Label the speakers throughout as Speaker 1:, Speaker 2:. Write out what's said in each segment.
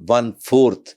Speaker 1: 1/4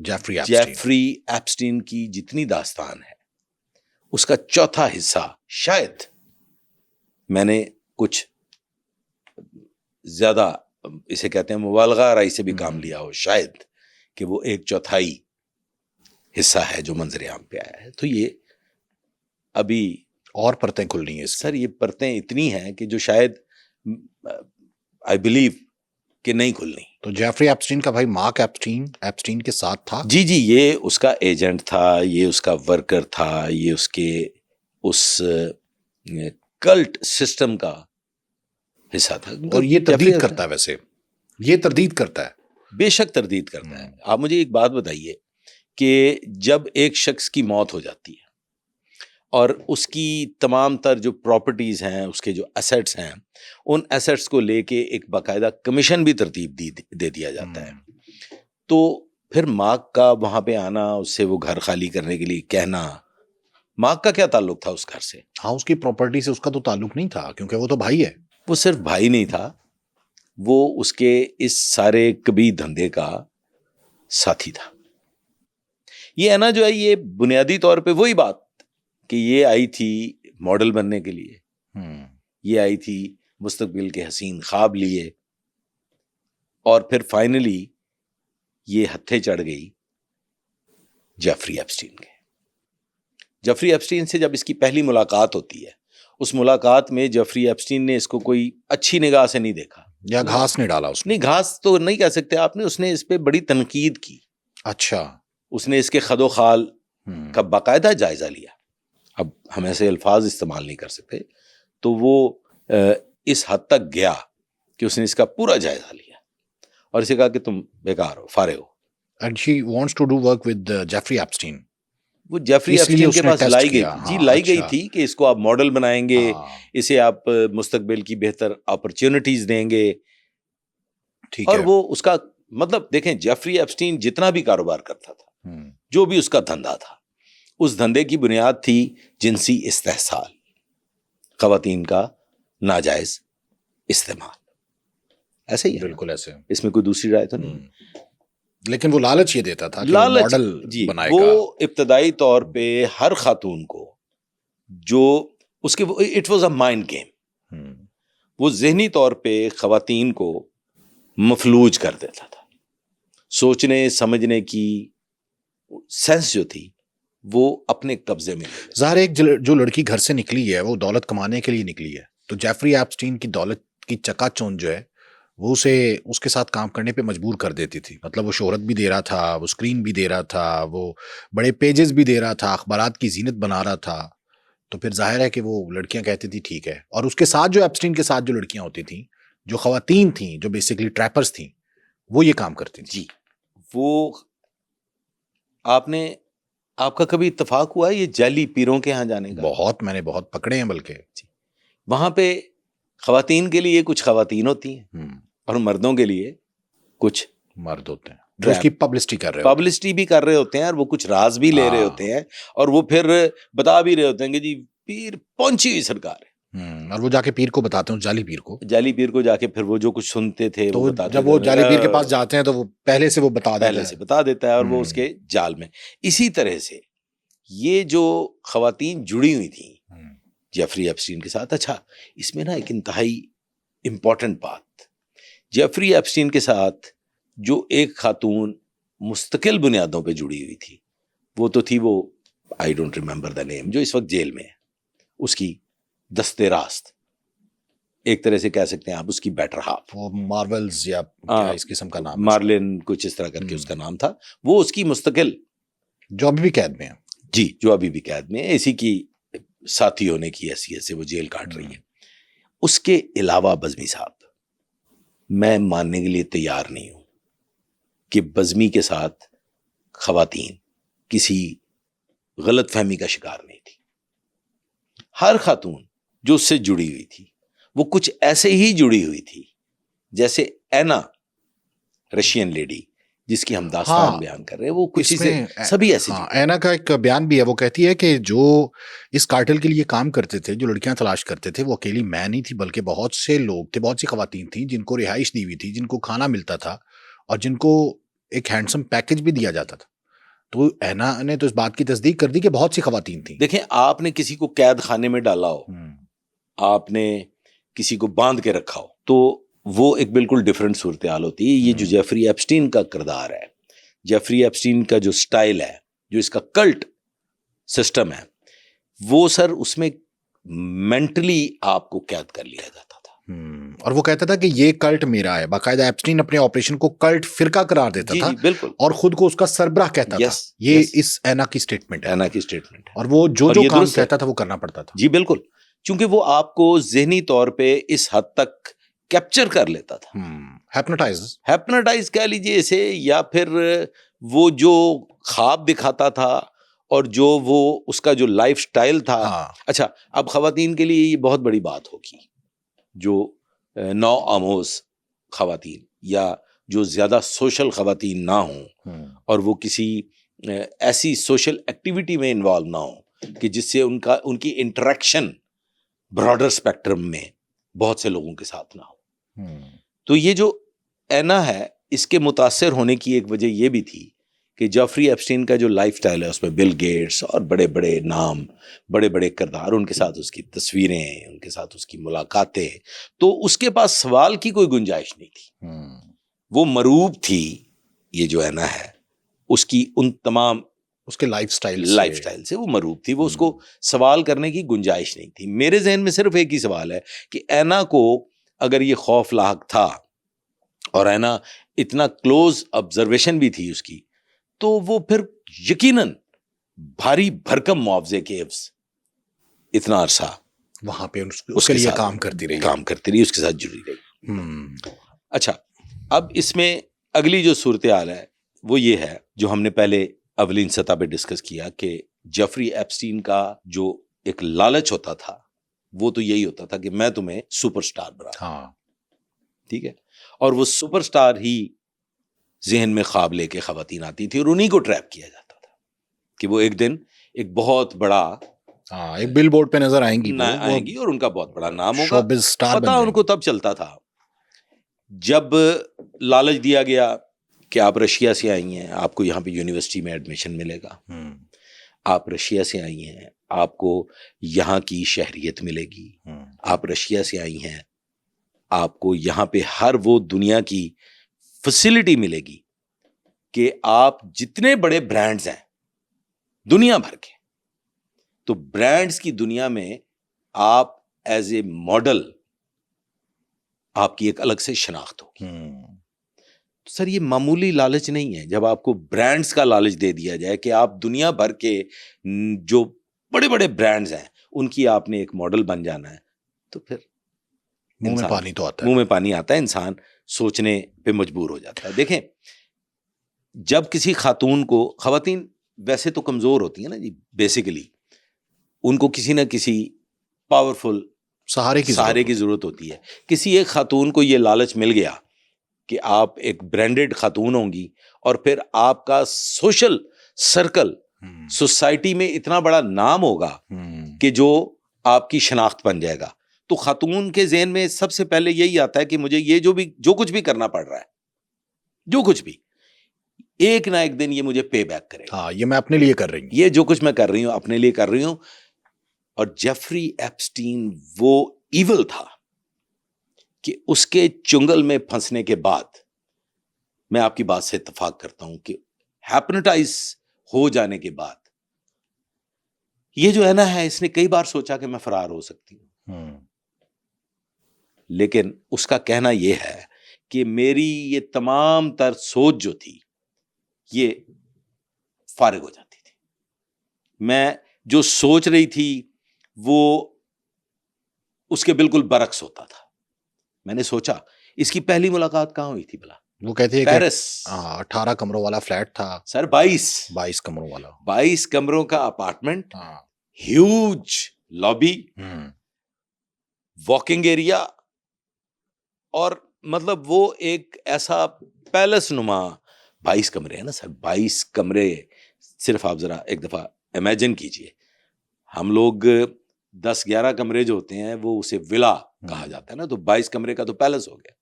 Speaker 1: Jeffrey Epstein کی جتنی داستان ہے اس کا چوتھا حصہ شاید میں نے کچھ زیادہ اسے کہتے ہیں مبالغہ آرائی سے بھی کام لیا ہو، شاید کہ وہ 1/4 حصہ ہے جو منظر عام پہ آیا ہے. تو یہ ابھی
Speaker 2: اور پرتیں کھلنی ہیں
Speaker 1: سر، یہ پرتیں اتنی ہیں کہ جو شاید آئی بلیو کہ نہیں کھلنی.
Speaker 2: تو جیفری ایپسٹین کا بھائی مارک ایپسٹین کے ساتھ تھا.
Speaker 1: جی یہ اس کا ایجنٹ تھا، یہ اس کا ورکر تھا، یہ اس کے اس کلٹ سسٹم کا حصہ تھا.
Speaker 2: اور یہ تردید کرتا ہے، ویسے یہ تردید کرتا ہے،
Speaker 1: بے شک تردید کرتا ہے. آپ مجھے ایک بات بتائیے کہ جب ایک شخص کی موت ہو جاتی ہے اور اس کی تمام تر جو پراپرٹیز ہیں، اس کے جو ایسیٹس ہیں، ان ایسیٹس کو لے کے ایک باقاعدہ کمیشن بھی ترتیب دے دیا جاتا ہے، تو پھر مارک کا وہاں پہ آنا، اس سے وہ گھر خالی کرنے کے لیے کہنا، مارک کا کیا تعلق تھا اس گھر سے؟
Speaker 2: ہاں، اس کی پراپرٹی سے اس کا تو تعلق نہیں تھا، کیونکہ وہ تو بھائی ہے.
Speaker 1: وہ صرف بھائی نہیں تھا، وہ اس کے اس سارے کبھی دھندے کا ساتھی تھا. یہ ہے نا جو ہے، یہ بنیادی طور پہ وہی بات کہ یہ آئی تھی ماڈل بننے کے لیے، یہ آئی تھی مستقبل کے حسین خواب لیے، اور پھر فائنلی یہ ہتھے چڑھ گئی جیفری ایپسٹین کے. جیفری ایپسٹین سے جب اس کی پہلی ملاقات ہوتی ہے، اس ملاقات میں جیفری ایپسٹین نے اس کو کوئی اچھی نگاہ سے نہیں دیکھا،
Speaker 2: یا گھاس نہیں ڈالا اس نے.
Speaker 1: نہیں، گھاس تو نہیں کہہ سکتے آپ نے، اس نے اس پہ بڑی تنقید کی.
Speaker 2: اچھا.
Speaker 1: اس نے اس کے خد و خال کا باقاعدہ جائزہ لیا. اب ہم ایسے الفاظ استعمال نہیں کر سکتے، تو وہ اس حد تک گیا کہ اس نے اس کا پورا جائزہ لیا اور اسے کہا کہ تم بیکار ہو، فارغ ہو.
Speaker 2: And she wants to do work with Jeffrey Epstein.
Speaker 1: وہ جیفری ایپسٹین کے پاس لائی گئی تھی. لائی گئی تھی کہ اس کو آپ ماڈل بنائیں گے، اسے آپ مستقبل کی بہتر اپرچونٹیز دیں گے. اور وہ اس کا مطلب دیکھیں، جیفری ایپسٹین جتنا بھی کاروبار کرتا تھا، جو بھی اس کا دھندا تھا، اس دھندے کی بنیاد تھی جنسی استحصال، خواتین کا ناجائز استعمال. ایسے ہی
Speaker 2: بالکل ایسے،
Speaker 1: اس میں کوئی دوسری رائے تو نہیں.
Speaker 2: لیکن وہ لالچ یہ دیتا تھا کہ
Speaker 1: لالچ،
Speaker 2: ماڈل بنائے گا.
Speaker 1: وہ ابتدائی طور پہ ہر خاتون کو جو اس کے it was a mind game, وہ ذہنی طور پہ خواتین کو مفلوج کر دیتا تھا. سوچنے سمجھنے کی سینس جو تھی وہ اپنے قبضے میں.
Speaker 2: ظاہر ایک جو لڑکی گھر سے نکلی ہے وہ دولت کمانے کے لیے نکلی ہے، تو جیفری ایپسٹین کی دولت کی چکا چوند جو ہے وہ اسے اس کے ساتھ کام کرنے پہ مجبور کر دیتی تھی. مطلب وہ شہرت بھی دے رہا تھا، وہ اسکرین بھی دے رہا تھا، وہ بڑے پیجز بھی دے رہا تھا، اخبارات کی زینت بنا رہا تھا. تو پھر ظاہر ہے کہ وہ لڑکیاں کہتی تھی ٹھیک ہے. اور اس کے ساتھ جو ایپسٹین کے ساتھ جو لڑکیاں ہوتی تھیں، جو خواتین تھیں، جو بیسیکلی ٹریپرز تھیں، وہ یہ کام کرتی تھیں.
Speaker 1: جی، وہ آپ کا کبھی اتفاق ہوا ہے یہ جعلی پیروں کے ہاں جانے کا؟
Speaker 2: بہت، میں نے بہت پکڑے ہیں. بلکہ
Speaker 1: وہاں پہ خواتین کے لیے کچھ خواتین ہوتی ہیں اور مردوں کے لیے کچھ
Speaker 2: مرد ہوتے ہیں جو اس کی پبلسٹی کر رہے ہیں،
Speaker 1: پبلسٹی بھی کر رہے ہوتے ہیں، اور وہ کچھ راز بھی لے رہے ہوتے ہیں، اور وہ پھر بتا بھی رہے ہوتے ہیں کہ جی پیر پہنچی ہوئی سرکار ہے.
Speaker 2: اور وہ جا کے پیر کو بتاتے ہیں، جعلی پیر کو
Speaker 1: جا کے پھر وہ جو کچھ سنتے تھے
Speaker 2: تو
Speaker 1: وہ بتاتے،
Speaker 2: جب وہ جعلی پیر کے پاس جاتے ہیں تو وہ پہلے سے وہ بتا
Speaker 1: دیتا ہے اور وہ اس کے جال میں. اسی طرح سے یہ جو خواتین جڑی ہوئی تھیں جیفری ایپسٹین کے ساتھ. اچھا، اس میں نا ایک انتہائی امپورٹنٹ بات، جیفری ایپسٹین کے ساتھ جو ایک خاتون مستقل بنیادوں پہ جڑی ہوئی تھی، وہ تو تھی وہ آئی ڈونٹ ریمبر دا نیم، جو اس وقت جیل میں ہے. اس کی دستے راست، ایک طرح سے کہہ سکتے ہیں آپ اس کی بیٹر ہاف،
Speaker 2: وہ مارولز یا اس قسم کا نام،
Speaker 1: مارلن کچھ اس طرح کر کے اس کا نام تھا. وہ اس کی مستقل،
Speaker 2: جو ابھی بھی قید میں ہے.
Speaker 1: جی، جو ابھی بھی قید میں ہے، اسی کی ساتھی ہونے کی حیثیت سے وہ جیل کاٹ رہی ہے. اس کے علاوہ بزمی صاحب، میں ماننے کے لیے تیار نہیں ہوں کہ بزمی کے ساتھ خواتین کسی غلط فہمی کا شکار نہیں تھی. ہر خاتون جو اس سے جڑی ہوئی تھی وہ کچھ ایسے ہی جڑی ہوئی تھی جیسے اینا، رشین لیڈی جس کی ہم داستان بیان کر رہے ہیں، وہ کچھ سے سبھی ایسے.
Speaker 2: اینا کا ایک بیان بھی ہے، وہ کہتی ہے کہ جو اس کارٹل کے لیے کام کرتے تھے، جو لڑکیاں تلاش کرتے تھے، وہ اکیلی میں نہیں تھی، بلکہ بہت سے لوگ تھے، بہت سی خواتین تھیں جن کو رہائش دی ہوئی تھی، جن کو کھانا ملتا تھا اور جن کو ایک ہینڈسم پیکج بھی دیا جاتا تھا. تو اینا نے تو اس بات کی تصدیق کر دی کہ بہت سی خواتین تھیں.
Speaker 1: دیکھیں آپ نے کسی کو قید خانے میں ڈالا ہو, آپ نے کسی کو باندھ کے رکھا ہو, تو وہ ایک بالکل ڈیفرنٹ صورتحال ہوتی ہے. یہ جو جیفری ایپسٹین کا کردار ہے, جیفری ایپسٹین کا جو سٹائل ہے, جو اس کا کلٹ سسٹم ہے, وہ سر اس میں مینٹلی آپ کو قید کر لیا جاتا تھا.
Speaker 2: اور وہ کہتا تھا کہ یہ کلٹ میرا ہے. باقاعدہ ایپسٹین اپنے آپریشن کو کلٹ فرقہ قرار دیتا تھا,
Speaker 1: بالکل,
Speaker 2: اور خود کو اس کا سربراہ کہتا تھا. یہ اس اینا کی سٹیٹمنٹ ہے,
Speaker 1: اینا کی سٹیٹمنٹ ہے,
Speaker 2: اور وہ جو کام کہتا تھا وہ کرنا پڑتا تھا.
Speaker 1: جی بالکل, چونکہ وہ آپ کو ذہنی طور پہ اس حد تک کیپچر کر لیتا تھا. ہیپنوٹائز کہہ لیجیے اسے, یا پھر وہ جو خواب دکھاتا تھا اور جو وہ اس کا جو لائف سٹائل تھا. اچھا, اب خواتین کے لیے یہ بہت بڑی بات ہوگی, جو نو آموز خواتین یا جو زیادہ سوشل خواتین نہ ہوں, اور وہ کسی ایسی سوشل ایکٹیویٹی میں انوالو نہ ہوں کہ جس سے ان کی انٹریکشن براڈر اسپیکٹرم میں بہت سے لوگوں کے ساتھ نہ ہو. تو یہ جو اینا ہے, اس کے متاثر ہونے کی ایک وجہ یہ بھی تھی کہ جیفری ایپسٹین کا جو لائف سٹائل ہے اس میں بل گیٹس اور بڑے بڑے نام, بڑے بڑے کردار, ان کے ساتھ اس کی تصویریں, ان کے ساتھ اس کی ملاقاتیں, تو اس کے پاس سوال کی کوئی گنجائش نہیں تھی. وہ مروب تھی, یہ جو اینا ہے اس کی ان تمام
Speaker 2: اس کے لائف سٹائل
Speaker 1: سے وہ مروب تھی. وہ اس کو سوال کرنے کی گنجائش نہیں تھی. میرے ذہن میں صرف ایک ہی سوال ہے کہ اینا کو اگر یہ خوف لاحق تھا, اور اینا اتنا کلوز آبزرویشن بھی تھی اس کی, تو وہ پھر یقیناً بھاری بھرکم معاوضے کے عوض اتنا عرصہ
Speaker 2: وہاں پہ اس کے لیے کام کرتی رہی,
Speaker 1: اس کے ساتھ جڑی رہی. اچھا, اب اس میں اگلی جو صورتحال ہے وہ یہ ہے جو ہم نے پہلے اولین سطح پہ ڈسکس کیا, کہ جیفری ایپسٹین کا جو ایک لالچ ہوتا تھا وہ تو یہی ہوتا تھا کہ میں تمہیں سپر سٹار بنا. ٹھیک ہے, اور وہ سپر سٹار ہی ذہن میں خواب لے کے خواتین آتی تھی, اور انہی کو ٹریپ کیا جاتا تھا کہ وہ ایک دن ایک بہت بڑا
Speaker 2: ایک بل بورڈ پہ نظر آئیں گی
Speaker 1: اور ان کا بہت بڑا نام ہوگا. پتا ان کو تب چلتا تھا جب لالچ دیا گیا کہ آپ رشیا سے آئی ہیں, آپ کو یہاں پہ یونیورسٹی میں ایڈمیشن ملے گا, آپ رشیا سے آئی ہیں, آپ کو یہاں کی شہریت ملے گی, آپ رشیا سے آئی ہیں, آپ کو یہاں پہ ہر وہ دنیا کی فیسلٹی ملے گی کہ آپ جتنے بڑے برانڈز ہیں دنیا بھر کے, تو برانڈز کی دنیا میں آپ ایز اے ماڈل آپ کی ایک الگ سے شناخت ہوگی. سر یہ معمولی لالچ نہیں ہے. جب آپ کو برانڈز کا لالچ دے دیا جائے کہ آپ دنیا بھر کے جو بڑے بڑے برانڈز ہیں ان کی آپ نے ایک ماڈل بن جانا ہے, تو پھر
Speaker 2: منہ میں
Speaker 1: پانی آتا ہے, انسان سوچنے پہ مجبور ہو جاتا ہے. دیکھیں, جب کسی خاتون کو, خواتین ویسے تو کمزور ہوتی ہیں نا جی, بیسیکلی ان کو کسی نہ کسی پاورفل سہارے کی ضرورت ہوتی ہے. کسی ایک خاتون کو یہ لالچ مل گیا کہ آپ ایک برانڈڈ خاتون ہوں گی, اور پھر آپ کا سوشل سرکل سوسائٹی میں اتنا بڑا نام ہوگا کہ جو آپ کی شناخت بن جائے گا. تو خاتون کے ذہن میں سب سے پہلے یہی آتا ہے کہ مجھے یہ جو کچھ بھی کرنا پڑ رہا ہے, جو کچھ بھی, ایک نہ ایک دن یہ مجھے پے بیک کرے گا.
Speaker 2: یہ میں اپنے لیے کر رہی ہوں,
Speaker 1: یہ جو کچھ میں کر رہی ہوں اپنے لیے کر رہی ہوں. اور جیفری ایپسٹین وہ ایول تھا کہ اس کے چنگل میں پھنسنے کے بعد, میں آپ کی بات سے اتفاق کرتا ہوں کہ ہیپنوٹائز ہو جانے کے بعد یہ جو ہے نا ہے, اس نے کئی بار سوچا کہ میں فرار ہو سکتی ہوں, لیکن اس کا کہنا یہ ہے کہ میری یہ تمام تر سوچ جو تھی یہ فارغ ہو جاتی تھی. میں جو سوچ رہی تھی وہ اس کے بالکل برعکس ہوتا تھا. میں نے سوچا, اس کی پہلی ملاقات کہاں ہوئی تھی بلا؟
Speaker 2: وہ کہتے ہیں
Speaker 1: پیرس.
Speaker 2: 18 کمروں والا فلیٹ تھا
Speaker 1: سر, 22
Speaker 2: کمروں والا,
Speaker 1: 22 کمروں کا apartment, huge lobby, walking area, اور مطلب وہ ایک ایسا پیلس نما 22 کمرے ہیں نا سر, 22 کمرے. صرف آپ ذرا ایک دفعہ امیجن کیجئے, ہم لوگ 10-11 کمرے جو ہوتے ہیں وہ اسے ولا کہا جاتا ہے نا, تو 22 کمرے کا تو پیلس ہو گیا.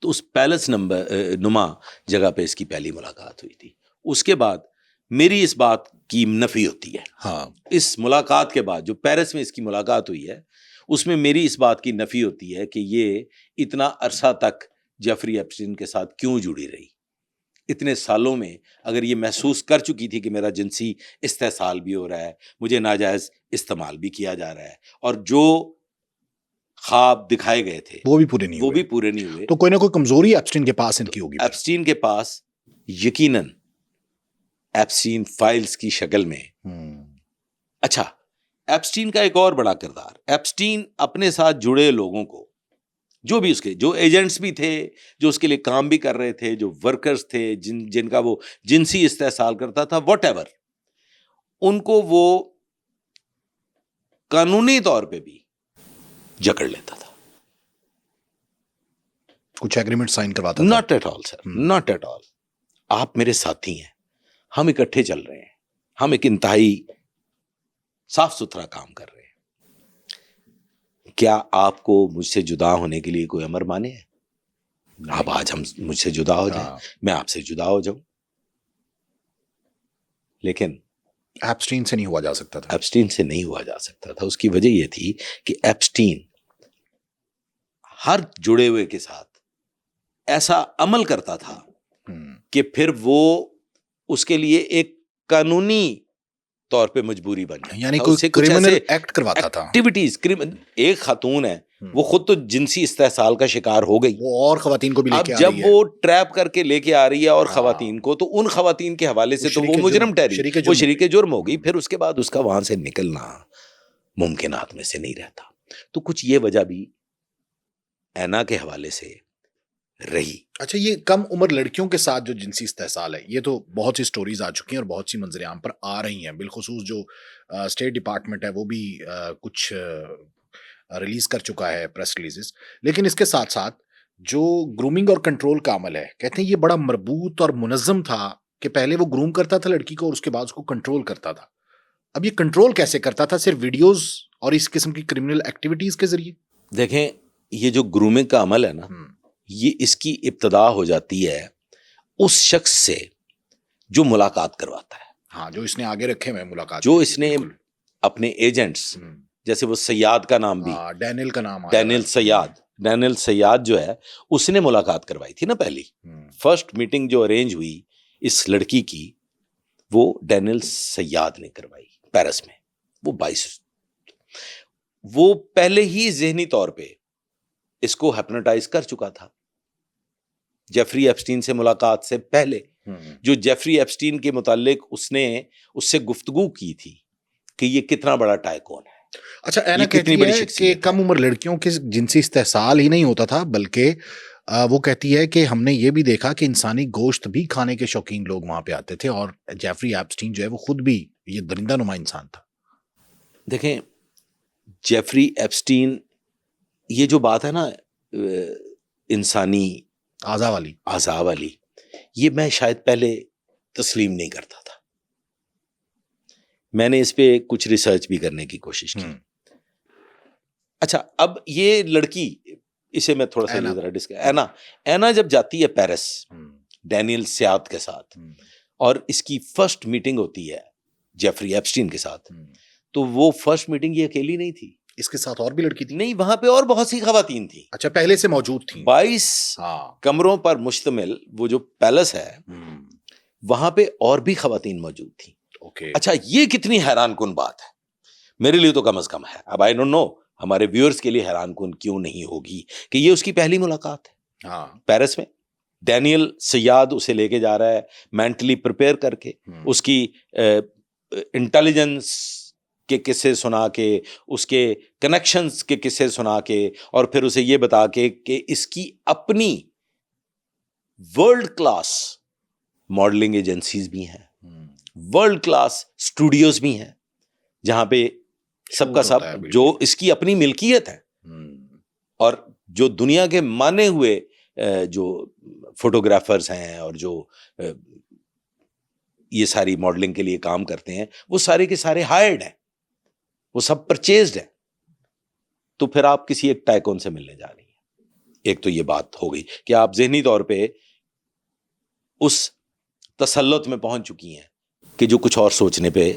Speaker 1: تو اس پیلس نما جگہ پہ اس کی پہلی ملاقات ہوئی تھی. اس کے بعد میری اس بات کی نفی ہوتی ہے.
Speaker 2: ہاں
Speaker 1: اس ملاقات کے بعد جو پیرس میں اس کی ملاقات ہوئی ہے اس میں میری اس بات کی نفی ہوتی ہے کہ یہ اتنا عرصہ تک جیفری ایپسٹین کے ساتھ کیوں جڑی رہی. اتنے سالوں میں اگر یہ محسوس کر چکی تھی کہ میرا جنسی استحصال بھی ہو رہا ہے, مجھے ناجائز استعمال بھی کیا جا رہا ہے, اور جو خواب دکھائے گئے تھے
Speaker 2: وہ بھی پورے نہیں
Speaker 1: وہ
Speaker 2: ہوئے,
Speaker 1: بھی پورے نہیں ہوئے,
Speaker 2: تو کوئی نہ کوئی کمزوری ایپسٹین کے پاس ان کی ہوگی.
Speaker 1: ایپسٹین کے پاس یقیناً ایپسٹین فائلز کی شکل میں. اچھا, ایپسٹین کا ایک اور بڑا کردار, ایپسٹین اپنے ساتھ جڑے لوگوں کو, جو بھی اس کے جو ایجنٹس بھی تھے, جو اس کے لیے کام بھی کر رہے تھے, جو ورکرز تھے جن کا وہ جنسی استحصال کرتا تھا, واٹ ایور, ان کو وہ قانونی طور پہ بھی جکڑ لیتا تھا.
Speaker 2: کچھ ایگریمنٹ سائن کرواتا تھا.
Speaker 1: Not at all sir, not at all. آپ میرے ساتھی ہیں, ہم اکٹھے چل رہے ہیں, ہم ایک انتہائی صاف ستھرا کام کر رہے ہیں. کیا آپ کو مجھ سے جدا ہونے کے لیے کوئی امر مانے ہے؟ آپ آج ہم مجھ سے جدا ہو جائیں, میں آپ سے جدا ہو جاؤں, لیکن
Speaker 2: ایپسٹین سے نہیں ہوا جا سکتا تھا.
Speaker 1: ایپسٹین سے نہیں ہوا جا سکتا تھا. اس کی وجہ یہ تھی کہ ایپسٹین ہر جڑے ہوئے کے ساتھ ایسا عمل کرتا تھا کہ پھر وہ اس کے لیے ایک قانونی طور پہ مجبوری بن جاتا,
Speaker 2: یعنی کوئی کرمنل ایکٹ کرواتا تھا.
Speaker 1: ایکٹیویٹیز. ایک خاتون ہے, وہ خود تو جنسی استحصال کا شکار ہو گئی,
Speaker 2: وہ اور خواتین کو بھی لے کے
Speaker 1: اب
Speaker 2: آ رہی
Speaker 1: جب
Speaker 2: ہے.
Speaker 1: وہ ٹریپ کر کے لے کے آ رہی ہے اور خواتین کو, تو ان خواتین کے حوالے سے تو وہ مجرم ٹھہری, وہ شریک جرم ہو گئی. پھر اس کے بعد اس کا وہاں سے نکلنا ممکنات میں سے نہیں رہتا. تو کچھ یہ وجہ بھی اینا کے حوالے سے رہی.
Speaker 2: اچھا, یہ کم عمر لڑکیوں کے ساتھ جو جنسی استحصال ہے, یہ تو بہت سی سٹوریز آ چکی ہیں اور بہت سی منظر عام پر آ رہی ہیں, بالخصوص جو اسٹیٹ ڈپارٹمنٹ ہے وہ بھی کچھ ریلیز کر چکا ہے پریس ریلیزز. لیکن اس کے ساتھ ساتھ جو گرومنگ اور کنٹرول کا عمل ہے, کہتے ہیں یہ بڑا مربوط اور منظم تھا کہ پہلے وہ گروم کرتا تھا لڑکی کو اور اس کے بعد اس کو کنٹرول کرتا تھا. اب یہ کنٹرول کیسے کرتا تھا؟ صرف ویڈیوز اور اس قسم کی کرمنل ایکٹیویٹیز کے ذریعے؟
Speaker 1: دیکھیں, یہ جو گرومنگ کا عمل ہے نا, یہ اس کی ابتدا ہو جاتی ہے اس شخص سے جو ملاقات کرواتا ہے.
Speaker 2: ہاں, جو اس نے آگے رکھے ہوئے ملاقات,
Speaker 1: جو اس نے اپنے ایجنٹس, جیسے وہ سیاد کا نام بھی,
Speaker 2: ڈینیل کا نام,
Speaker 1: ڈینیل سیاد جو ہے, اس نے ملاقات کروائی تھی نا پہلی. فرسٹ میٹنگ جو ارینج ہوئی اس لڑکی کی, وہ ڈینیل سیاد نے کروائی پیرس میں. وہ پہلے ہی ذہنی طور پہ اس کو ہیپنوٹائز کر چکا تھا جیفری ایپسٹین سے ملاقات سے پہلے. جو جیفری ایپسٹین کے متعلق اس نے اس سے گفتگو کی تھی کہ یہ کتنا بڑا ٹائکون ہے.
Speaker 2: اچھا, اینا کہتی ہے کہ کم عمر لڑکیوں کے جنسی استحصال ہی نہیں ہوتا تھا, بلکہ وہ کہتی ہے کہ ہم نے یہ بھی دیکھا کہ انسانی گوشت بھی کھانے کے شوقین لوگ وہاں پہ آتے تھے, اور جیفری ایپسٹین جو ہے وہ خود بھی یہ درندہ نما انسان تھا.
Speaker 1: دیکھیں, جیفری ایپسٹین, یہ جو بات ہے نا انسانی اعضاء والی, یہ میں شاید پہلے تسلیم نہیں کرتا تھا. میں نے اس پہ کچھ ریسرچ بھی کرنے کی کوشش کی. اچھا, اب یہ لڑکی, اسے میں تھوڑا سا ذرا ڈسکس, اینا جب جاتی ہے پیرس ڈینیل سیاد کے ساتھ, اور اس کی فرسٹ میٹنگ ہوتی ہے جیفری ایپسٹین کے ساتھ, تو وہ فرسٹ میٹنگ یہ اکیلی نہیں تھی,
Speaker 2: اس کے ساتھ اور بھی لڑکی تھی.
Speaker 1: نہیں, وہاں پہ اور بہت سی خواتین تھیں.
Speaker 2: اچھا, پہلے سے موجود تھیں.
Speaker 1: 22 کمروں پر مشتمل وہ جو پیلس ہے, وہاں پہ اور بھی خواتین موجود تھیں. اچھا, یہ کتنی حیران کن بات ہے, میرے لیے تو کم از کم ہے. اب آئی ڈونٹ نو ہمارے ویورز کے لیے حیران کن کیوں نہیں ہوگی کہ یہ اس کی پہلی ملاقات ہے پیرس میں. ڈینیل سیاد اسے لے کے جا رہا ہے مینٹلی پریپیئر کر کے, اس کی انٹیلیجنس کے قصے سنا کے, اس کے کنیکشنز کے قصے سنا کے, اور پھر اسے یہ بتا کے کہ اس کی اپنی ورلڈ کلاس ماڈلنگ ایجنسیز بھی ہیں, ورلڈ کلاس اسٹوڈیوز بھی ہیں, جہاں پہ سب کا سب جو اس کی اپنی ملکیت ہے, اور جو دنیا کے مانے ہوئے جو فوٹوگرافرز ہیں اور جو یہ ساری ماڈلنگ کے لیے کام کرتے ہیں, وہ سارے کے سارے ہائرڈ ہیں, وہ سب پرچیزڈ ہیں. تو پھر آپ کسی ایک ٹائکون سے ملنے جا رہی ہیں. ایک تو یہ بات ہو گئی کہ آپ ذہنی طور پہ اس تسلط میں پہنچ چکی ہیں کہ جو کچھ اور سوچنے پہ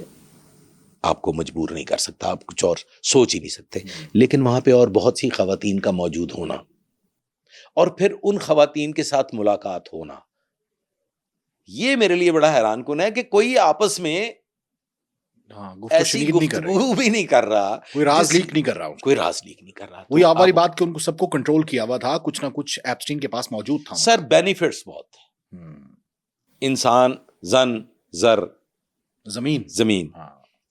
Speaker 1: آپ کو مجبور نہیں کر سکتا, آپ کچھ اور سوچ ہی نہیں سکتے. لیکن وہاں پہ اور بہت سی خواتین کا موجود ہونا اور پھر ان خواتین کے ساتھ ملاقات ہونا, یہ میرے لیے بڑا حیران کن ہے کہ کوئی آپس میں ایسی گفتگو بھی نہیں کر رہا,
Speaker 2: کوئی راز لیک نہیں کر رہا,
Speaker 1: کوئی راز لیک نہیں کر رہا.
Speaker 2: وہی آپ والی بات کہ ان کو سب کو کنٹرول کیا ہوا تھا, کچھ نہ کچھ ایپسٹین کے پاس موجود تھا.
Speaker 1: سر بینیفٹس بہت تھے, انسان, زن, زر, زمین,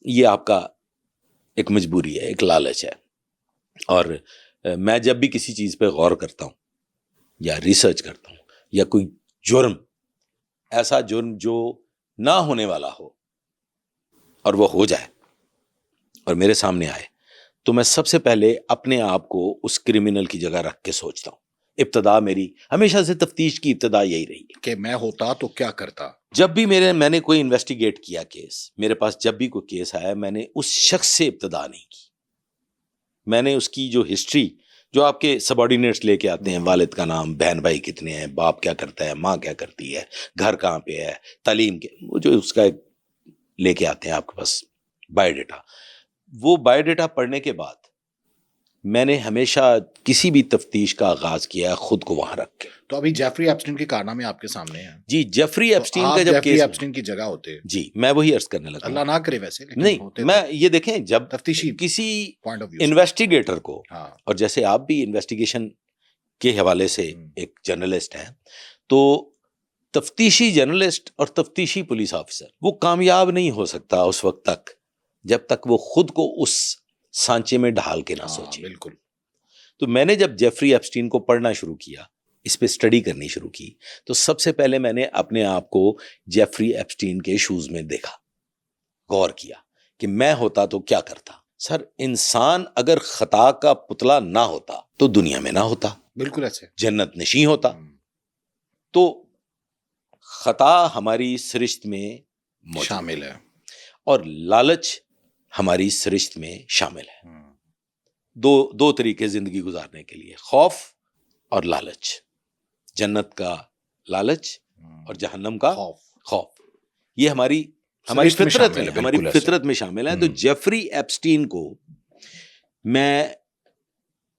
Speaker 1: یہ آپ کا ایک مجبوری ہے, ایک لالچ ہے. اور میں جب بھی کسی چیز پہ غور کرتا ہوں یا ریسرچ کرتا ہوں یا کوئی جرم, ایسا جرم جو نہ ہونے والا ہو اور وہ ہو جائے اور میرے سامنے آئے, تو میں سب سے پہلے اپنے آپ کو اس کرمنل کی جگہ رکھ کے سوچتا ہوں. ابتدا میری ہمیشہ سے تفتیش کی ابتدا یہی رہی ہے
Speaker 2: کہ میں ہوتا تو کیا کرتا.
Speaker 1: جب بھی میں نے کوئی انویسٹیگیٹ کیا کیس, میرے پاس جب بھی کوئی کیس آیا, میں نے اس شخص سے ابتدا نہیں کی. میں نے اس کی جو ہسٹری, جو آپ کے سب آرڈینیٹس لے کے آتے ہیں, والد کا نام, بہن بھائی کتنے ہیں, باپ کیا کرتا ہے, ماں کیا کرتی ہے, گھر کہاں پہ ہے, تعلیم کے, وہ جو اس کا لے کے آتے ہیں آپ کے پاس بایو ڈیٹا, وہ بایو ڈیٹا پڑھنے کے بعد میں نے ہمیشہ کسی بھی تفتیش کا آغاز کیا ہے خود کو وہاں رکھ کے.
Speaker 2: تو ابھی جیفری ایپسٹین کے کارنامے آپ کے سامنے ہیں.
Speaker 1: جی, جیفری ایپسٹین کا جب
Speaker 2: جیفری
Speaker 1: کیس
Speaker 2: ایپسٹین کی جگہ ہوتے,
Speaker 1: جی میں وہی عرض کرنے لگا,
Speaker 2: اللہ نہ کرے ویسے,
Speaker 1: نہیں میں یہ دیکھیں, جب
Speaker 2: تفتیشی
Speaker 1: کسی
Speaker 2: پوائنٹ آف ویو
Speaker 1: انویسٹیگیٹر کو,
Speaker 2: ہاں,
Speaker 1: اور جیسے آپ بھی انویسٹیگیشن کے حوالے سے ایک جرنلسٹ ہیں, تو تفتیشی جرنلسٹ اور تفتیشی پولیس آفیسر وہ کامیاب نہیں ہو سکتا اس وقت تک جب تک وہ خود کو اس سانچے میں ڈھال کے نہ سوچے.
Speaker 2: بالکل.
Speaker 1: تو میں نے جب جیفری ایپسٹین کو پڑھنا شروع کیا, اس پہ اسٹڈی کرنی شروع کی, تو سب سے پہلے میں نے اپنے آپ کو جیفری ایپسٹین کے شوز میں دیکھا, غور کیا کہ میں ہوتا تو کیا کرتا. سر, انسان اگر خطا کا پتلا نہ ہوتا تو دنیا میں نہ ہوتا,
Speaker 2: بالکل ایسے
Speaker 1: جنت نشیں ہوتا. تو خطا ہماری سرشت میں
Speaker 2: شامل ہے
Speaker 1: اور لالچ ہماری سرشت میں شامل ہے. دو طریقے زندگی گزارنے کے لیے, خوف اور لالچ, جنت کا لالچ اور جہنم کا خوف. یہ ہماری فطرت ہے, ہماری فطرت میں شامل ہے. تو جیفری ایپسٹین کو میں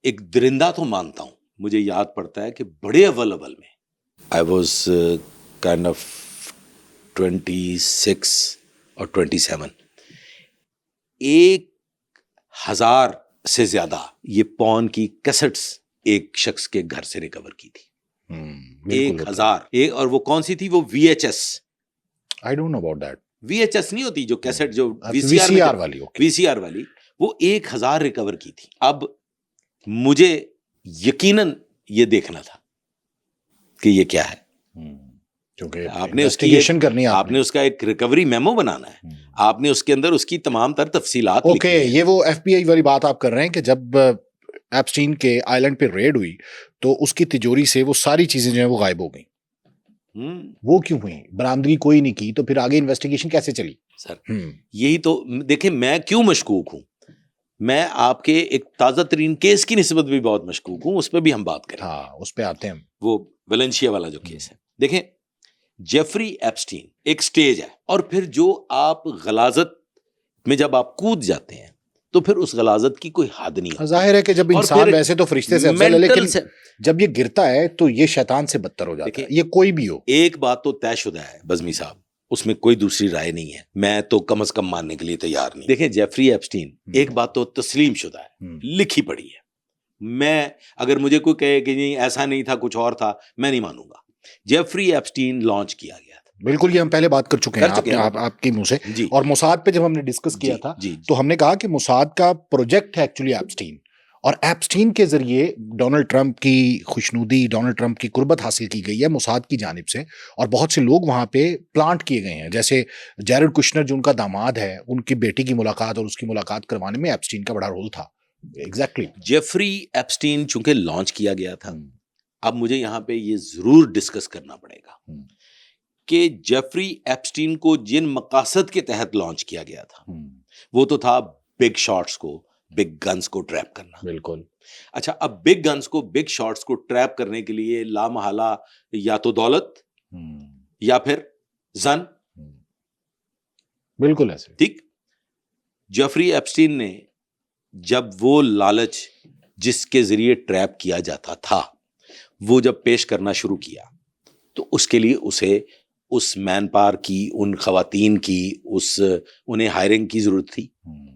Speaker 1: ایک درندہ تو مانتا ہوں. مجھے یاد پڑتا ہے کہ بڑے اول میں I was kind of 26 اور 27, 1000 سے زیادہ یہ پون کی کیسٹس ایک شخص کے گھر سے ریکور کی تھی. 1000, اور وہ کون سی تھی؟ وہ VHS.
Speaker 2: I don't know about that.
Speaker 1: VHS نہیں ہوتی جو کیسٹ, جو VCR والی, وہ 1000 ریکور کی تھی. اب مجھے یقیناً یہ دیکھنا تھا کہ یہ کیا ہے,
Speaker 2: کیونکہ
Speaker 1: آپ نے انویسٹیگیشن کرنی ہے, آپ نے اس کا ایک ریکوری میمو بنانا ہے, آپ نے اس کے اندر اس کی تمام تر تفصیلات لکھنی ہے.
Speaker 2: یہ وہ FBI والی بات آپ کر رہے ہیں کہ جب ایپسٹین کے آئلینڈ پہ ریڈ ہوئی تو اس کی تجوری سے وہ ساری چیزیں جو ہیں وہ غائب ہو گئیں. وہ کیوں ہوئی؟ برآمدگی کوئی نہیں کی, تو پھر آگے انویسٹیگیشن کیسے چلی؟
Speaker 1: سر یہی تو دیکھیں, میں کیوں مشکوک ہوں. میں آپ کے ایک تازہ ترین کیس کی نسبت بھی بہت مشکوک ہوں, اس پہ بھی ہم بات کریں.
Speaker 2: ہاں, اس پہ آتے ہیں.
Speaker 1: وہ ویلنشیا والا جو کیس ہے, دیکھیں جیفری ایپسٹین ایک سٹیج ہے, اور پھر جو آپ غلاظت میں جب آپ کود جاتے ہیں تو پھر اس غلاظت کی کوئی حد نہیں.
Speaker 2: ظاہر ہے کہ جب انسان ویسے تو فرشتے سے افضل ہے, لیکن جب یہ گرتا ہے تو یہ شیطان سے بدتر ہو جاتا ہے, یہ کوئی بھی ہو.
Speaker 1: ایک بات تو طے شدہ ہے بزمی صاحب, اس میں کوئی دوسری رائے نہیں ہے, میں تو کم از کم ماننے کے لیے تیار نہیں. دیکھیں جیفری ایپسٹین ایک بات تو تسلیم شدہ ہے, لکھی پڑھی ہے. میں اگر مجھے کوئی کہے کہ نہیں ایسا نہیں تھا کچھ اور تھا, میں نہیں مانوں گا. جیفری ایپسٹین لانچ کیا گیا تھا.
Speaker 2: بالکل, یہ ہم پہلے بات کر چکے ہیں آپ کی منہ سے. اور موساد پہ جب ہم نے ڈسکس کیا تھا تو ہم نے کہا کہ موساد کا پروجیکٹ ہے ایکچولی ایپسٹین, اور ایپسٹین کے ذریعے ڈونلڈ ٹرمپ کی خوشنودی, ڈونلڈ ٹرمپ کی قربت حاصل کی گئی ہے موساد کی جانب سے, اور بہت سے لوگ وہاں پہ پلانٹ کیے گئے ہیں. جیسے جیرڈ کشنر جو ان کا داماد ہے, ان کی بیٹی کی ملاقات اور اس کی ملاقات کروانے میں ایپسٹین کا بڑا رول تھا. ایگزیکٹلی.
Speaker 1: جیفری ایپسٹین چونکہ لانچ کیا گیا تھا, اب مجھے یہاں پہ یہ ضرور ڈسکس کرنا پڑے گا کہ جیفری ایپسٹین کو جن مقاصد کے تحت لانچ کیا گیا تھا وہ تو تھا بگ شاٹس کو, بگ گنز کو ٹریپ کرنا.
Speaker 2: بالکل.
Speaker 1: اچھا, اب بگ گنز کو, بگ شاٹس کو ٹریپ کرنے کے لیے لامحالہ یا تو دولت یا پھر زن
Speaker 2: بالکل ایسے.
Speaker 1: ٹھیک. جیفری ایپسٹین نے جب وہ لالچ جس کے ذریعے ٹریپ کیا جاتا تھا وہ جب پیش کرنا شروع کیا تو اس کے لیے اسے اس مین پاور کی, ان خواتین کی, انہیں ہائرنگ کی ضرورت تھی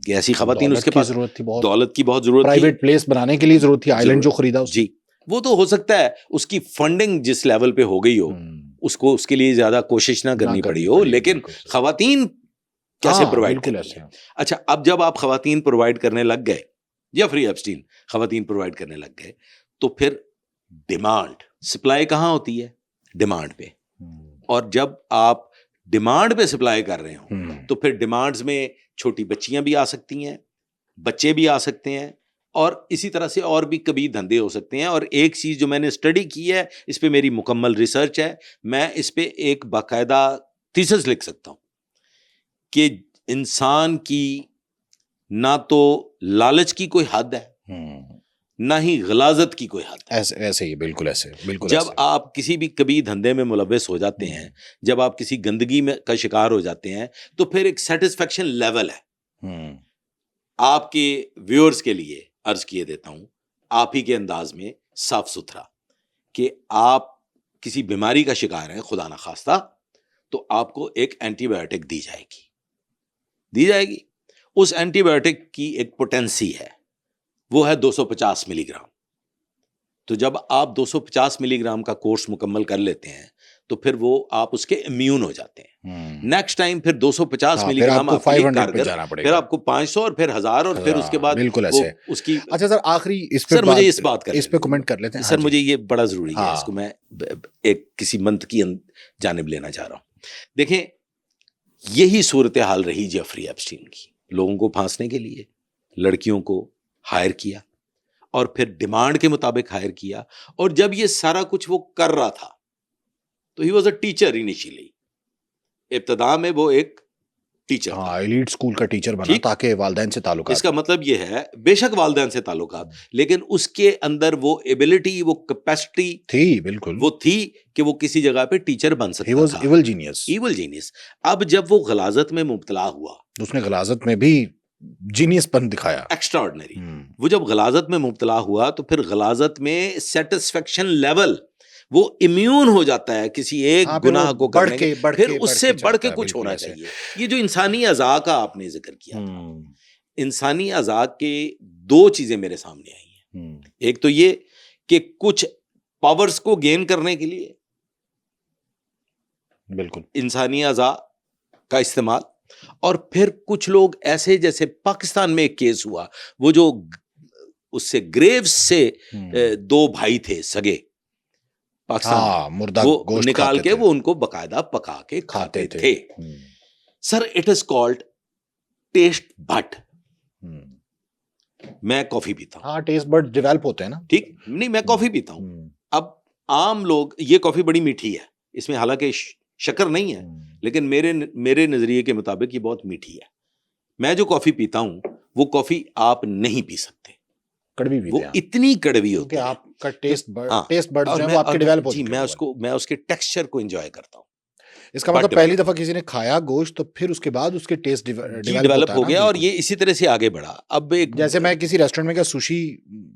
Speaker 1: کہ ایسی خواتین اس کے پاس
Speaker 2: ضرورت تھی, بہت
Speaker 1: دولت کی بہت ضرورت تھی,
Speaker 2: پرائیویٹ پلیس بنانے کے لیے ضرورت تھی, آئیلینڈ جو خریدا
Speaker 1: جی. وہ تو ہو سکتا ہے اس کی فنڈنگ جس لیول پہ ہو گئی ہو اس کو اس کے لیے زیادہ کوشش نہ کرنی پڑی ہو, لیکن خواتین کیسے پرووائڈ کریں. اچھا, اب جب آپ خواتین پرووائڈ کرنے لگ گئے, جیفری ایپسٹین خواتین پرووائڈ کرنے لگ گئے, تو پھر ڈیمانڈ, سپلائی کہاں ہوتی ہے؟ ڈیمانڈ پہ. اور جب آپ ڈیمانڈ پہ سپلائی کر رہے ہوں تو پھر ڈیمانڈز میں چھوٹی بچیاں بھی آ سکتی ہیں, بچے بھی آ سکتے ہیں, اور اسی طرح سے اور بھی کبھی دھندے ہو سکتے ہیں. اور ایک چیز جو میں نے اسٹڈی کی ہے, اس پہ میری مکمل ریسرچ ہے, میں اس پہ ایک باقاعدہ تھیسس لکھ سکتا ہوں کہ انسان کی نہ تو لالچ کی کوئی حد ہے نہ ہی غلاظت کی کوئی حد ہے.
Speaker 2: ایسے ہی بالکل ایسے, بالکل
Speaker 1: جب آپ کسی بھی کبھی دھندے میں ملوث ہو جاتے ہیں, جب آپ کسی گندگی میں کا شکار ہو جاتے ہیں, تو پھر ایک سیٹسفیکشن لیول ہے. آپ کے ویورز کے لیے عرض کیے دیتا ہوں آپ ہی کے انداز میں صاف ستھرا, کہ آپ کسی بیماری کا شکار ہیں خدا نخواستہ, تو آپ کو ایک اینٹی بایوٹک دی جائے گی. اس اینٹی بایوٹک کی ایک پوٹینسی ہے, وہ ہے 250 ملی گرام. تو جب آپ 250 ملی گرام کا کورس مکمل کر لیتے ہیں تو پھر وہ آپ اس کے امیون ہو جاتے ہیں. نیکسٹ ٹائم پھر 250 ملی گرام آپ کے لیے کارگر, پھر آپ کو 500 اور پھر 1000 اور پھر اس کے بعد
Speaker 2: بالکل ایسے
Speaker 1: اس کی.
Speaker 2: اچھا سر, آخری اس پہ
Speaker 1: سر مجھے اس بات
Speaker 2: اس پہ کمنٹ کر لیتے ہیں
Speaker 1: سر, مجھے یہ بڑا ضروری ہے, اس کو میں ایک کسی منت کی جانب لینا چاہ رہا ہوں. دیکھیں, یہی صورتحال رہی جیفری ایپسٹین کی. لوگوں کو پھانسنے کے لیے لڑکیوں کو ہائر کیا اور پھر ڈیمانڈ کے مطابق ہائر کیا, اور جب یہ سارا کچھ وہ کر رہا تھا تو he was a teacher initially. ابتدا میں وہ ایک ٹیچر تھا,
Speaker 2: ایلیٹ اسکول کا ٹیچر بنا تاکہ والدین سے تعلقات.
Speaker 1: اس کا مطلب یہ ہے بے شک والدین سے تعلقات, لیکن اس کے اندر وہ ایبلٹی, وہ کیپیسٹی
Speaker 2: تھی, بالکل
Speaker 1: وہ تھی کہ وہ کسی جگہ پہ ٹیچر بن سکتا تھا.
Speaker 2: Evil genius,
Speaker 1: evil genius. اب جب وہ غلاظت میں مبتلا ہوا,
Speaker 2: اس نے غلاظت میں بھی جینیس پن دکھایا,
Speaker 1: ایکسٹرا آرڈنری. وہ جب غلاظت میں مبتلا ہوا تو پھر غلاظت میں سیٹسفیکشن لیول, وہ امیون ہو جاتا ہے کسی ایک گناہ کو کرنے کے, پھر اس سے بڑھ کے کچھ ہونا چاہیے. یہ جو انسانی اعضاء کا آپ نے ذکر کیا تھا, انسانی اعضاء کے دو چیزیں میرے سامنے آئی ہیں. ایک تو یہ کہ کچھ پاورز کو گین کرنے کے لیے
Speaker 2: بالکل
Speaker 1: انسانی اعضاء کا استعمال, اور پھر کچھ لوگ ایسے, جیسے پاکستان میں ایک کیس ہوا, وہ جو اس سے گریوز سے 2 بھائی تھے سگے پاکستان, وہ نکال کے وہ ان کو باقاعدہ پکا کے کھاتے تھے. سر, اٹ از کالڈ ٹیسٹ بڈ. میں کافی پیتا ہوں,
Speaker 2: ٹیسٹ بڈ ڈیولپ ہوتے ہیں نا,
Speaker 1: ٹھیک نہیں, میں کافی پیتا ہوں. اب عام لوگ, یہ کافی بڑی میٹھی ہے, اس میں حالانکہ شکر نہیں ہے, لیکن میرے نظریے کے مطابق یہ بہت میٹھی ہے. میں جو کافی پیتا ہوں وہ کافی آپ نہیں پی سکتے,
Speaker 2: کڑوی بھی,
Speaker 1: وہ اتنی کڑوی ہوتی ہے.
Speaker 2: آپ کا ٹیسٹ بڈ جو ہے وہ آپ کے ڈیولپ ہوتے ہیں.
Speaker 1: میں اس کے ٹیکسچر کو انجوائے کرتا ہوں.
Speaker 2: اس کا مطلب پہلی دفعہ کسی نے کھایا گوشت تو پھر اس کے بعد اس کے ٹیسٹ
Speaker 1: ڈیولپ ہو گیا, اور یہ اسی طرح سے آگے بڑھا. اب
Speaker 2: جیسے میں کسی ریسٹورینٹ میں گیا, سوشی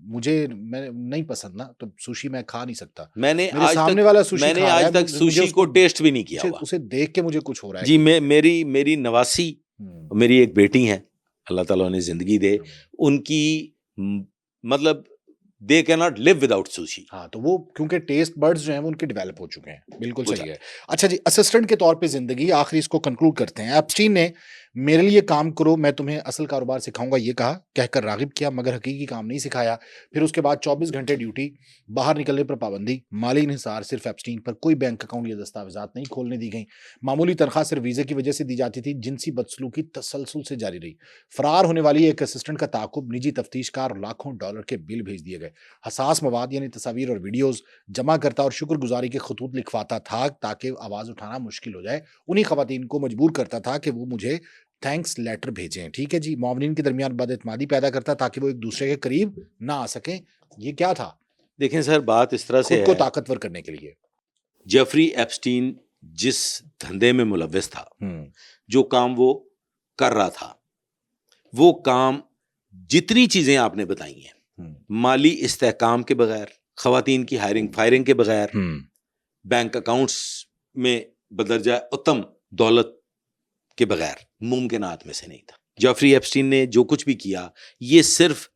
Speaker 2: مجھے نہیں پسند نا, تو سوشی میں کھا نہیں سکتا.
Speaker 1: میں نے
Speaker 2: سامنے والا سوشی,
Speaker 1: میں نے آج تک سوشی کو ٹیسٹ بھی نہیں کیا ہوا.
Speaker 2: اسے دیکھ کے مجھے کچھ ہو رہا ہے.
Speaker 1: جی, میری نواسی, میری ایک بیٹی ہیں, اللہ تعالیٰ نے زندگی دے, ان کی مطلب they cannot live without sushi.
Speaker 2: ہاں, تو وہ کیونکہ ٹیسٹ برڈز جو ہیں وہ ان کے ڈیولپ ہو چکے ہیں. بالکل صحیح ہے. اچھا جی, اسسٹنٹ کے طور پہ زندگی, آخری اس کو کنکلوڈ کرتے ہیں. ایپسٹین نے میرے لیے کام کرو, میں تمہیں اصل کاروبار سکھاؤں گا یہ کہا, کہہ کر راغب کیا, مگر حقیقی کام نہیں سکھایا. پھر اس کے بعد 24 گھنٹے ڈیوٹی, باہر نکلنے پر پابندی, مالی انحصار, صرف ایپسٹین پر کوئی بینک اکاؤنٹ یا دستاویزات نہیں کھولنے دی گئیں. معمولی تنخواہ صرف ویزے کی وجہ سے دی جاتی تھی. جنسی بدسلوکی تسلسل سے جاری رہی. فرار ہونے والی ایک اسسٹنٹ کا تعاقب, نجی تفتیش کار, اور لاکھوں ڈالر کے بل بھیج دیے گئے. حساس مواد یعنی تصاویر اور ویڈیوز جمع کرتا اور شکر گزاری کے خطوط لکھواتا تھا تاکہ آواز اٹھانا مشکل ہو جائے. انہی خواتین کو مجبور کرتا تھا کہ وہ مجھے تھینکس لیٹر بھیجیں. ٹھیک ہے جی. معاونین کے درمیان بد اعتمادی پیدا کرتا تاکہ وہ ایک دوسرے کے قریب نہ آ سکیں. یہ کیا تھا؟
Speaker 1: دیکھیں سر, بات اس طرح سے
Speaker 2: خود کو طاقتور کرنے کے لیے
Speaker 1: جیفری ایپسٹین جس دھندے میں ملوث تھا, جو کام وہ کر رہا تھا وہ کام جتنی چیزیں آپ نے بتائی ہیں، مالی استحکام کے بغیر، خواتین کی ہائرنگ فائرنگ کے بغیر، بینک اکاؤنٹس میں بدرجہ اتم دولت کے بغیر ممکنات میں سے نہیں تھا. جیفری ایپسٹین نے جو کچھ بھی کیا یہ صرف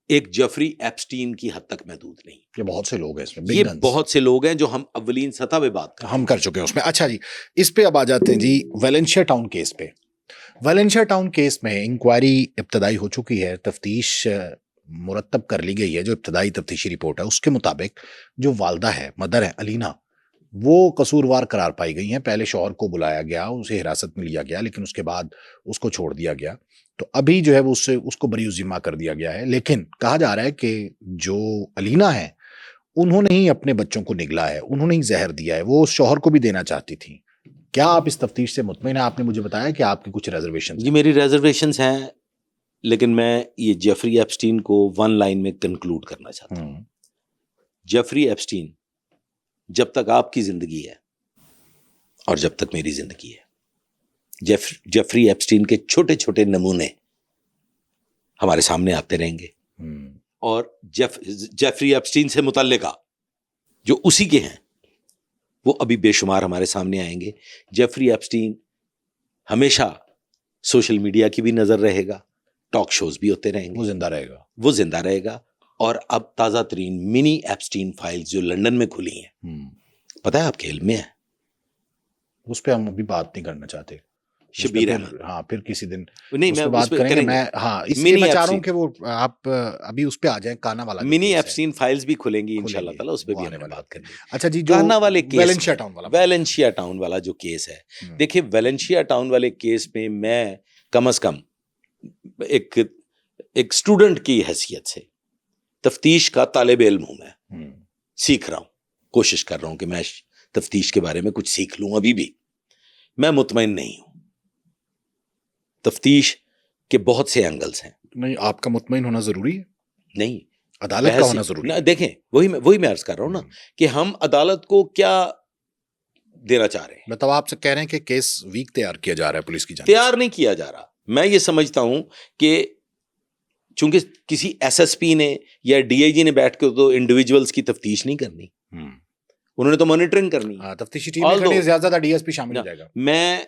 Speaker 1: ایک جیفری ایپسٹین کی حد تک محدود نہیں،
Speaker 2: یہ بہت سے لوگ ہیں اس میں،
Speaker 1: یہ بہت سے لوگ ہیں جو ہم اولین سطح پہ بات
Speaker 2: ہم کر چکے ہیں اس میں. اچھا جی، اس پہ اب آ جاتے ہیں جی ویلنشیا ٹاؤن کیس پہ. ویلنشیا ٹاؤن کیس میں انکوائری ابتدائی ہو چکی ہے، تفتیش مرتب کر لی گئی ہے. جو ابتدائی تفتیشی رپورٹ ہے اس کے مطابق جو والدہ ہے، مدر ہے علینا، وہ قصوروار قرار پائی گئی ہیں. پہلے شوہر کو بلایا گیا، اسے حراست میں لیا گیا، لیکن اس کے بعد اس کو چھوڑ دیا گیا. تو ابھی جو ہے وہ اس کو بری ذمہ کر دیا گیا ہے. لیکن کہا جا رہا ہے کہ جو علینا ہے انہوں نے ہی اپنے بچوں کو نگلا ہے، انہوں نے ہی زہر دیا ہے. وہ شوہر کو بھی دینا چاہتی تھیں. کیا آپ اس تفتیش سے مطمئن ہیں؟ آپ نے مجھے بتایا کہ آپ کی کچھ ریزرویشن.
Speaker 1: جی میری ریزرویشنز ہیں، لیکن میں یہ جیفری ایپسٹین کو ون لائن میں کنکلوڈ کرنا چاہتا ہوں. جیفری ایپسٹین جب تک آپ کی زندگی ہے اور جب تک میری زندگی ہے، جیفری ایپسٹین کے چھوٹے چھوٹے نمونے ہمارے سامنے آتے رہیں گے، اور جیفری ایپسٹین سے متعلقہ جو اسی کے ہیں وہ ابھی بے شمار ہمارے سامنے آئیں گے. جیفری ایپسٹین ہمیشہ سوشل میڈیا کی بھی نظر رہے گا، ٹاک شوز بھی ہوتے رہیں گے، وہ زندہ رہے گا. اور اب تازہ ترین منی ایپسٹین فائلز جو لندن میں کھلی ہیں، پتہ ہے آپ کے علم میں ہے؟
Speaker 2: اس پہ ہم ابھی بات نہیں کرنا چاہتے.
Speaker 1: شبیر احمد،
Speaker 2: ہاں پھر کسی دن
Speaker 1: نہیں میں
Speaker 2: بات کریں گے. میں ہاں اس لیے میں چاہ رہا ہوں کہ وہ آپ ابھی اس پہ آ جائیں. کانا والا
Speaker 1: منی ایپسٹین فائلز بھی کھلیں گی انشاءاللہ تعالی، اس پہ بھی ہم بات کریں گے.
Speaker 2: اچھا جی، جو
Speaker 1: کانا والے کیس،
Speaker 2: ویلنشیا
Speaker 1: ٹاؤن والا جو کیس ہے، دیکھیں ویلنشیا ٹاؤن والے کیس میں میں کم از کم ایک اسٹوڈنٹ کی حیثیت سے تفتیش کا طالب علم ہوں، میں سیکھ رہا ہوں، کوشش کر رہا ہوں کہ میں تفتیش کے بارے میں کچھ سیکھ لوں. ابھی بھی میں مطمئن نہیں ہوں. تفتیش کے بہت سے اینگلز ہیں.
Speaker 2: نہیں، آپ کا مطمئن ہونا ضروری ہے؟
Speaker 1: نہیں،
Speaker 2: عدالت کا ہونا ضروری ہے.
Speaker 1: دیکھیں وہی میں عرض کر رہا ہوں نا کہ ہم عدالت کو کیا دینا چاہ رہے ہیں.
Speaker 2: مطلب آپ سے کہہ رہے ہیں کہ کیس ویک تیار کیا جا رہا ہے پولیس کی جانب؟
Speaker 1: تیار نہیں کیا جا رہا. میں یہ سمجھتا ہوں کہ چونکہ کسی ایس ایس پی نے یا ڈی آئی جی نے بیٹھ کے تو انڈیویجولز کی تفتیش نہیں کرنی، انہوں نے تو مانیٹرنگ کرنی.
Speaker 2: تفتیشی ٹیم میں زیادہ ڈی ایس پی شامل ہو جائے گا.
Speaker 1: میں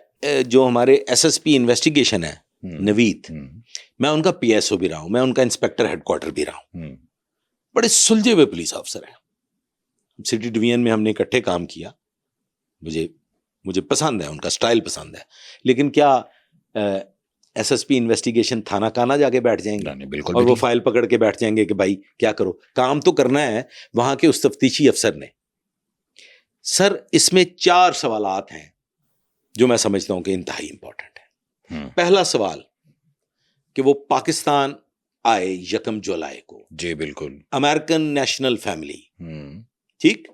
Speaker 1: جو ہمارے ایس ایس پی انویسٹیگیشن ہے نوید، میں ان کا پی ایس او بھی رہا ہوں، میں ان کا انسپیکٹر ہیڈ کوارٹر بھی رہا ہوں. بڑے سلجھے ہوئے پولیس آفسر ہیں. سٹی ڈویژن میں ہم نے اکٹھے کام کیا، مجھے پسند ہے، ان کا سٹائل پسند ہے. لیکن کیا ایس ایس پی انویسٹیگیشن تھانہ کانا جا کے بیٹھ جائیں گے
Speaker 2: بالکل،
Speaker 1: اور وہ فائل پکڑ کے بیٹھ جائیں گے کہ بھائی کیا کرو؟ کام تو کرنا ہے وہاں کے اس تفتیشی افسر نے. سر اس میں 4 سوالات ہیں جو میں سمجھتا ہوں کہ انتہائی امپورٹنٹ ہے. پہلا سوال کہ وہ پاکستان آئے 1 جولائی کو،
Speaker 2: جی بالکل،
Speaker 1: امریکن نیشنل فیملی، ٹھیک،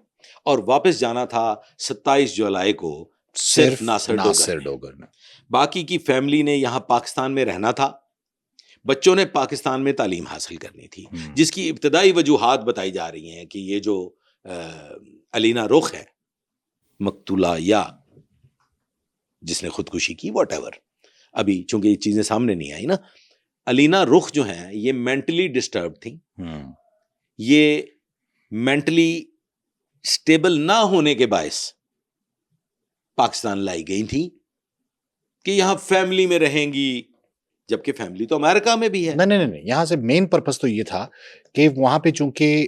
Speaker 1: اور واپس جانا تھا 27 جولائی کو صرف ناصر ڈوگر نے. باقی کی فیملی نے یہاں پاکستان میں رہنا تھا، بچوں نے پاکستان میں تعلیم حاصل کرنی تھی، جس کی ابتدائی وجوہات بتائی جا رہی ہیں کہ یہ جو علینا رخ ہے مقتولہ یا جس نے خودکشی کی، واٹ ایور، ابھی چونکہ یہ چیزیں سامنے نہیں آئی نا. علینا رخ جو ہیں یہ مینٹلی ڈسٹرب تھیں، یہ مینٹلی سٹیبل نہ ہونے کے باعث پاکستان لائی گئی تھی کہ یہاں فیملی میں رہیں گی، جبکہ فیملی تو امریکہ میں بھی ہے.
Speaker 2: نہیں، یہاں سے مین پرپس تو یہ تھا کہ وہاں پہ چونکہ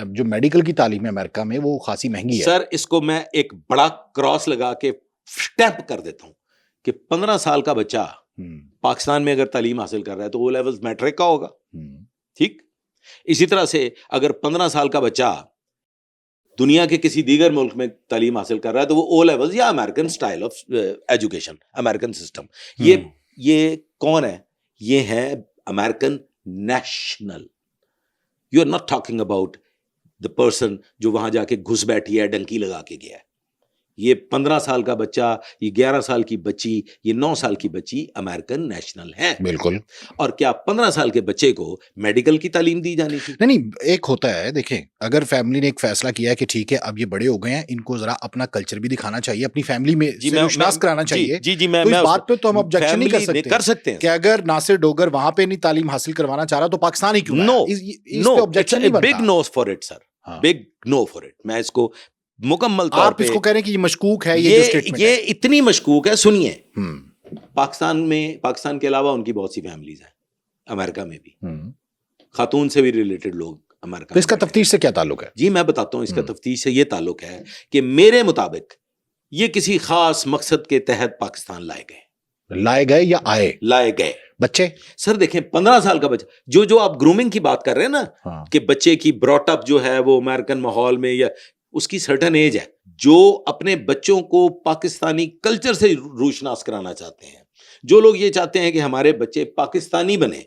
Speaker 2: جو میڈیکل کی تعلیم ہے امریکہ میں وہ خاصی مہنگی ہے.
Speaker 1: سر اس کو میں ایک بڑا کراس لگا کے سٹیمپ کر دیتا ہوں کہ 15 سال کا بچہ پاکستان میں اگر تعلیم حاصل کر رہا ہے تو او لیولز میٹرک کا ہوگا، ٹھیک. اسی طرح سے اگر 15 سال کا بچہ دنیا کے کسی دیگر ملک میں تعلیم حاصل کر رہا ہے تو وہ او لیولز یا American style of education, American system. یہ کون ہے؟ یہ ہے American national. You are not talking about the person جو وہاں جا کے گھس بیٹھی ہے، ڈنکی لگا کے گیا ہے. یہ 15 سال کا بچہ، یہ 11 سال کی بچی، یہ 9 سال کی بچی امریکن نیشنل ہے.
Speaker 2: بالکل.
Speaker 1: اور کیا 15 سال کے بچے کو میڈیکل کی تعلیم دی جانی تھی؟
Speaker 2: نہیں، ایک ہوتا ہے، دیکھیں اگر فیملی نے ایک فیصلہ کیا ہے کہ ٹھیک ہے اب یہ بڑے ہو گئے ہیں، ان کو ذرا اپنا کلچر بھی دکھانا چاہیے، اپنی فیملی میں روشناس کرانا چاہیے، تو اس بات پہ تو ہم آبجیکشن نہیں کر سکتے
Speaker 1: ہیں
Speaker 2: کہ اگر ناصر ڈوگر وہاں پہ نہیں تعلیم حاصل کروانا چاہ رہا تو پاکستان ہی کیوں نہ.
Speaker 1: No, big no for it sir, big no for it. میں اس کو مکمل طور
Speaker 2: آپ
Speaker 1: پہ
Speaker 2: اس کو کہہ رہے ہیں کہ یہ مشکوک ہے، یہ
Speaker 1: اتنی مشکوک ہے. سنیے، پاکستان کے علاوہ ان کی بہت سی فیملیز ہیں امریکہ میں بھی، خاتون سے بھی ریلیٹڈ لوگ امریکہ.
Speaker 2: تو اس کا تفتیش سے کیا تعلق ہے؟
Speaker 1: جی میں بتاتا ہوں. اس کا تفتیش سے یہ تعلق ہے کہ میرے مطابق یہ کسی خاص مقصد کے تحت پاکستان لائے گئے
Speaker 2: بچے.
Speaker 1: سر دیکھیں 15 سال کا بچہ، جو آپ گرومنگ کی بات کر رہے ہیں نا کہ بچے کی براٹ اپ جو ہے وہ امریکن ماحول میں، یا اس کی سرٹن ایج ہے. جو اپنے بچوں کو پاکستانی کلچر سے روشناس کرانا چاہتے ہیں، جو لوگ یہ چاہتے ہیں کہ ہمارے بچے پاکستانی بنے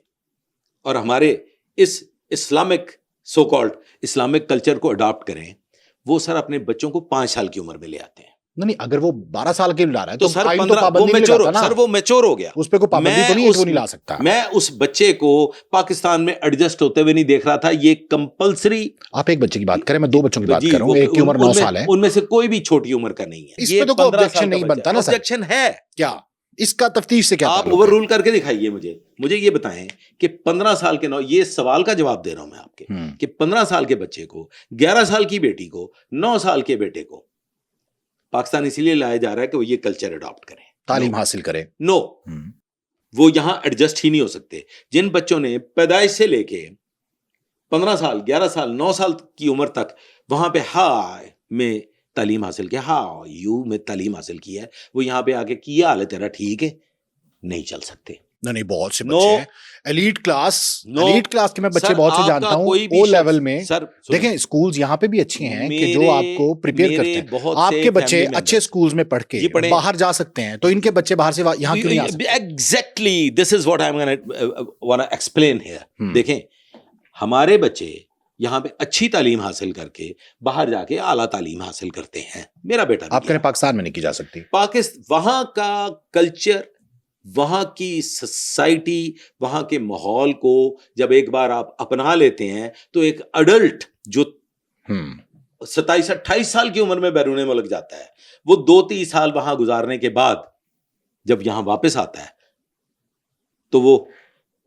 Speaker 1: اور ہمارے اس Islamic so called Islamic culture کو اڈاپٹ کریں، وہ سر اپنے بچوں کو 5 سال کی عمر میں لے آتے ہیں.
Speaker 2: نہیں، اگر وہ 12 سال کے لا رہا ہے
Speaker 1: تو سر 15 وہ میچور ہو گیا.
Speaker 2: اس پہ کوئی پابندی تو نہیں ہے، وہ نہیں لا سکتا.
Speaker 1: میں اس بچے کو پاکستان میں ایڈجسٹ ہوتے ہوئے نہیں دیکھ رہا تھا. یہ کمپلسری.
Speaker 2: آپ ایک بچے کی بات کریں، میں 2 بچوں کی بات کر رہا ہوں. ایک کی عمر 9 سال ہے،
Speaker 1: ان میں سے کوئی بھی چھوٹی عمر کا نہیں ہے.
Speaker 2: اس پہ تو کوئی آبجیکشن نہیں بنتا نا سر.
Speaker 1: آبجیکشن ہے
Speaker 2: کیا اس کا تفتیش سے کیا
Speaker 1: آپ اوور رول کر کے دکھائیے مجھے یہ بتائیں کہ 15 سال کے یہ سوال کا جواب دے رہا ہوں میں آپ کے کہ 15 سال کے بچے کو، 11 سال کی بیٹی کو، 9 سال کے بیٹے کو پاکستان اسی لیے لایا جا رہا ہے کہ وہ یہ کلچر اڈاپٹ کریں،
Speaker 2: تعلیم حاصل کریں.
Speaker 1: نو، وہ یہاں ایڈجسٹ ہی نہیں ہو سکتے. جن بچوں نے پیدائش سے لے کے 15 سال 11 سال 9 سال کی عمر تک وہاں پہ ہائے میں تعلیم حاصل کیا، یو میں تعلیم حاصل کی ہے، وہ یہاں پہ آ کے کیا حال ہے تیرا ٹھیک ہے، نہیں چل سکتے.
Speaker 2: نہیں، بہت سے بچے ہیں ایلیٹ کلاس کے میں بچے بہت سے جانتا ہوں او لیول میں. دیکھیں اسکولز یہاں پہ بھی اچھے ہیں کہ جو آپ کو پریپیئر کرتے ہیں. آپ کے بچے اچھے اسکولز میں پڑھ کے باہر جا سکتے ہیں، تو ان کے بچے باہر سے یہاں کیوں نہیں آ سکتے؟
Speaker 1: Exactly this is what I am gonna explain here. دیکھیں ہمارے بچے یہاں پہ اچھی تعلیم حاصل کر کے باہر جا کے اعلیٰ تعلیم حاصل کرتے ہیں. میرا بیٹا
Speaker 2: آپ کہنے پاکستان میں نہیں کی جا سکتی.
Speaker 1: وہاں کا کلچر، وہاں کی سوسائٹی، وہاں کے ماحول کو جب ایک بار آپ اپنا لیتے ہیں تو ایک اڈلٹ جو 27-28 سال کی عمر میں بیرون ملک جاتا ہے، وہ 2-3 سال وہاں گزارنے کے بعد جب یہاں واپس آتا ہے تو وہ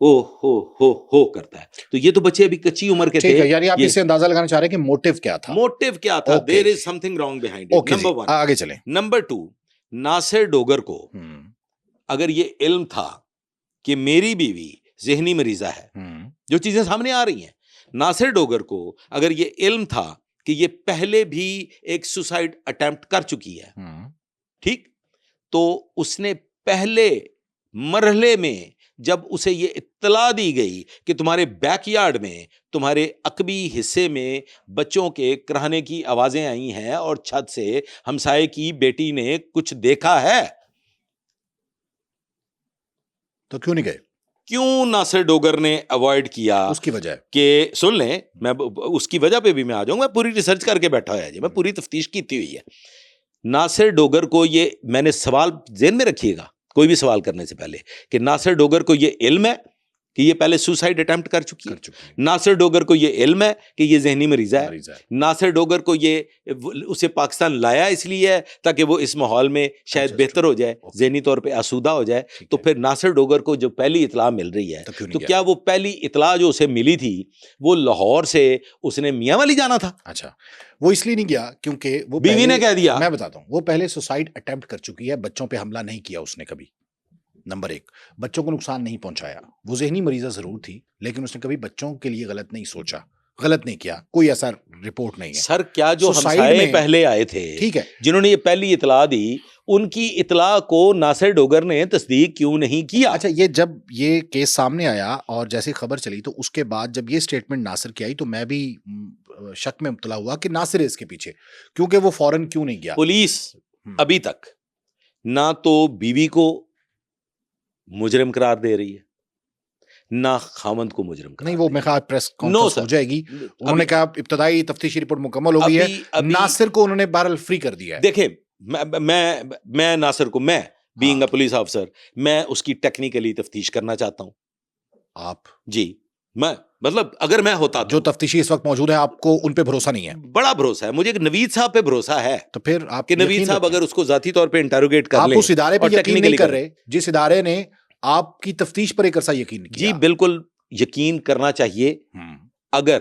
Speaker 1: ہو کرتا ہے. تو یہ تو بچے ابھی کچی عمر کے تھے.
Speaker 2: یعنی آپ اس سے اندازہ لگانا چاہ رہے ہیں کہ موٹیو کیا تھا؟
Speaker 1: There is something wrong behind it. Number 1.
Speaker 2: آگے چلیں.
Speaker 1: نمبر 2, ناصر ڈوگر کو اگر یہ علم تھا کہ میری بیوی ذہنی مریضہ ہے، جو چیزیں سامنے آ رہی ہیں، ناصر ڈوگر کو اگر یہ علم تھا کہ یہ پہلے بھی ایک سوسائڈ اٹیمپٹ کر چکی ہے، ٹھیک، تو اس نے پہلے مرحلے میں جب اسے یہ اطلاع دی گئی کہ تمہارے بیک یارڈ میں، تمہارے عقبی حصے میں بچوں کے کراہنے کی آوازیں آئی ہیں اور چھت سے ہمسائے کی بیٹی نے کچھ دیکھا ہے،
Speaker 2: تو کیوں نہیں گئے؟
Speaker 1: کیوں ناصر ڈوگر نے اوائڈ کیا؟
Speaker 2: اس کی وجہ
Speaker 1: کہ سن لیں، میں اس کی وجہ پہ بھی میں آ جاؤں گا. پوری ریسرچ کر کے بیٹھا ہوا جی، میں پوری تفتیش کی ہوئی ہے. ناصر ڈوگر کو یہ، میں نے سوال ذہن میں رکھیے گا کوئی بھی سوال کرنے سے پہلے، کہ ناصر ڈوگر کو یہ علم ہے کہ یہ پہلے سوسائڈ اٹیمپٹ کر چکی ہے. ناصر ڈوگر کو یہ علم ہے کہ یہ ذہنی مریضہ ہے. ناصر ڈوگر کو یہ اسے پاکستان لایا اس لیے ہے تاکہ وہ اس ماحول میں شاید بہتر ہو جائے، ذہنی طور پہ آسودہ ہو جائے. تو پھر ناصر ڈوگر کو جو پہلی اطلاع مل رہی ہے، تو کیا وہ پہلی اطلاع جو اسے ملی تھی وہ لاہور سے اس نے میاں والی جانا تھا؟
Speaker 2: اچھا، وہ اس لیے نہیں گیا کیونکہ وہ
Speaker 1: بیوی نے کہہ دیا.
Speaker 2: میں بتاتا ہوں، وہ پہلے سوسائڈ اٹیمپٹ کر چکی ہے، بچوں پہ حملہ نہیں کیا اس نے کبھی. نمبر 1، بچوں کو نقصان نہیں پہنچایا. وہ ذہنی مریضہ ضرور تھی لیکن اس نے کبھی بچوں کے لیے غلط نہیں سوچا، غلط نہیں کیا. کوئی ایسا رپورٹ نہیں ہے.
Speaker 1: سر کیا جو ہمسائے پہلے آئے تھے،
Speaker 2: ٹھیک ہے،
Speaker 1: جنہوں نے یہ پہلی اطلاع دی، ان کی اطلاع کو ناصر ڈوگر نے تصدیق کیوں نہیں کیا؟
Speaker 2: اچھا، یہ جب یہ کیس سامنے آیا اور جیسی خبر چلی تو اس کے بعد جب یہ سٹیٹمنٹ ناصر کی آئی تو میں بھی شک میں مبتلا ہوا کہ ناصر ہے اس کے پیچھے، کیونکہ وہ فوراً کیوں نہیں گیا.
Speaker 1: پولیس ابھی تک نہ تو بیوی کو مجرم قرار دے رہی ہے، نہ خاوند کو مجرم قرار.
Speaker 2: نہیں، وہ میں خیال پریس کانفرنس ہو جائے گی. انہوں نے کہا ابتدائی تفتیشی رپورٹ مکمل ہو گئی ہے، ناصر کو انہوں نے بہرحال فری کر دیا ہے.
Speaker 1: دیکھیں میں ناصر کو، میں بینگ اے پولیس آفیسر، میں اس کی ٹیکنیکلی تفتیش کرنا چاہتا ہوں.
Speaker 2: آپ
Speaker 1: جی میں مطلب اگر میں ہوتا
Speaker 2: جو تفتیشی اس وقت موجود ہیں آپ کو ان پہ بھروسہ نہیں ہے؟
Speaker 1: بڑا بھروسہ ہے مجھے کہ نوید صاحب پہ بھروسہ ہے.
Speaker 2: تو پھر آپ
Speaker 1: کہ نوید صاحب اگر اس کو ذاتی طور پہ انٹروگیٹ کر لیں،
Speaker 2: آپ اس ادارے پہ
Speaker 1: اور
Speaker 2: یقین نہیں
Speaker 1: technically
Speaker 2: کر رہے جس ادارے نے آپ کی تفتیش پر ایک عرصہ یقین کیا.
Speaker 1: جی بالکل یقین کرنا چاہیے. اگر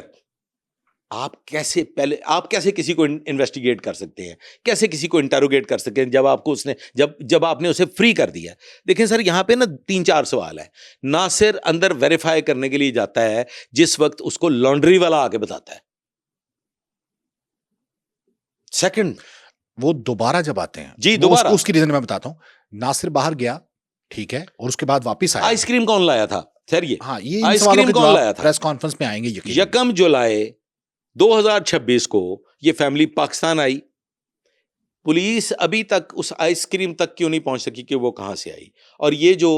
Speaker 1: آپ کیسے کسی کو انویسٹیگیٹ کر سکتے ہیں، کیسے کسی کو انٹروگیٹ کر سکتے ہیں جب آپ کو اس نے جب آپ نے اسے فری کر دیا. دیکھیں سر یہاں پہ نا 3-4 سوال ہیں. ناصر اندر ویریفائی کرنے کے لیے جاتا ہے جس وقت اس کو لانڈری والا آ کے بتاتا ہے. سیکنڈ
Speaker 2: وہ دوبارہ جب آتے ہیں
Speaker 1: جی دوبارہ
Speaker 2: اس کی ریزن میں بتاتا ہوں. ناصر باہر گیا ٹھیک ہے اور اس کے بعد واپس آیا.
Speaker 1: آئس کریم کون لایا تھا سر؟ یہ
Speaker 2: آئس کریم کون لایا تھا؟ پریس کانفرنس میں آئیں گے.
Speaker 1: 1 جولائی 2026 کو یہ فیملی پاکستان آئی. پولیس ابھی تک اس آئس کریم تک کیوں نہیں پہنچ سکی کہ وہ کہاں سے آئی، اور یہ جو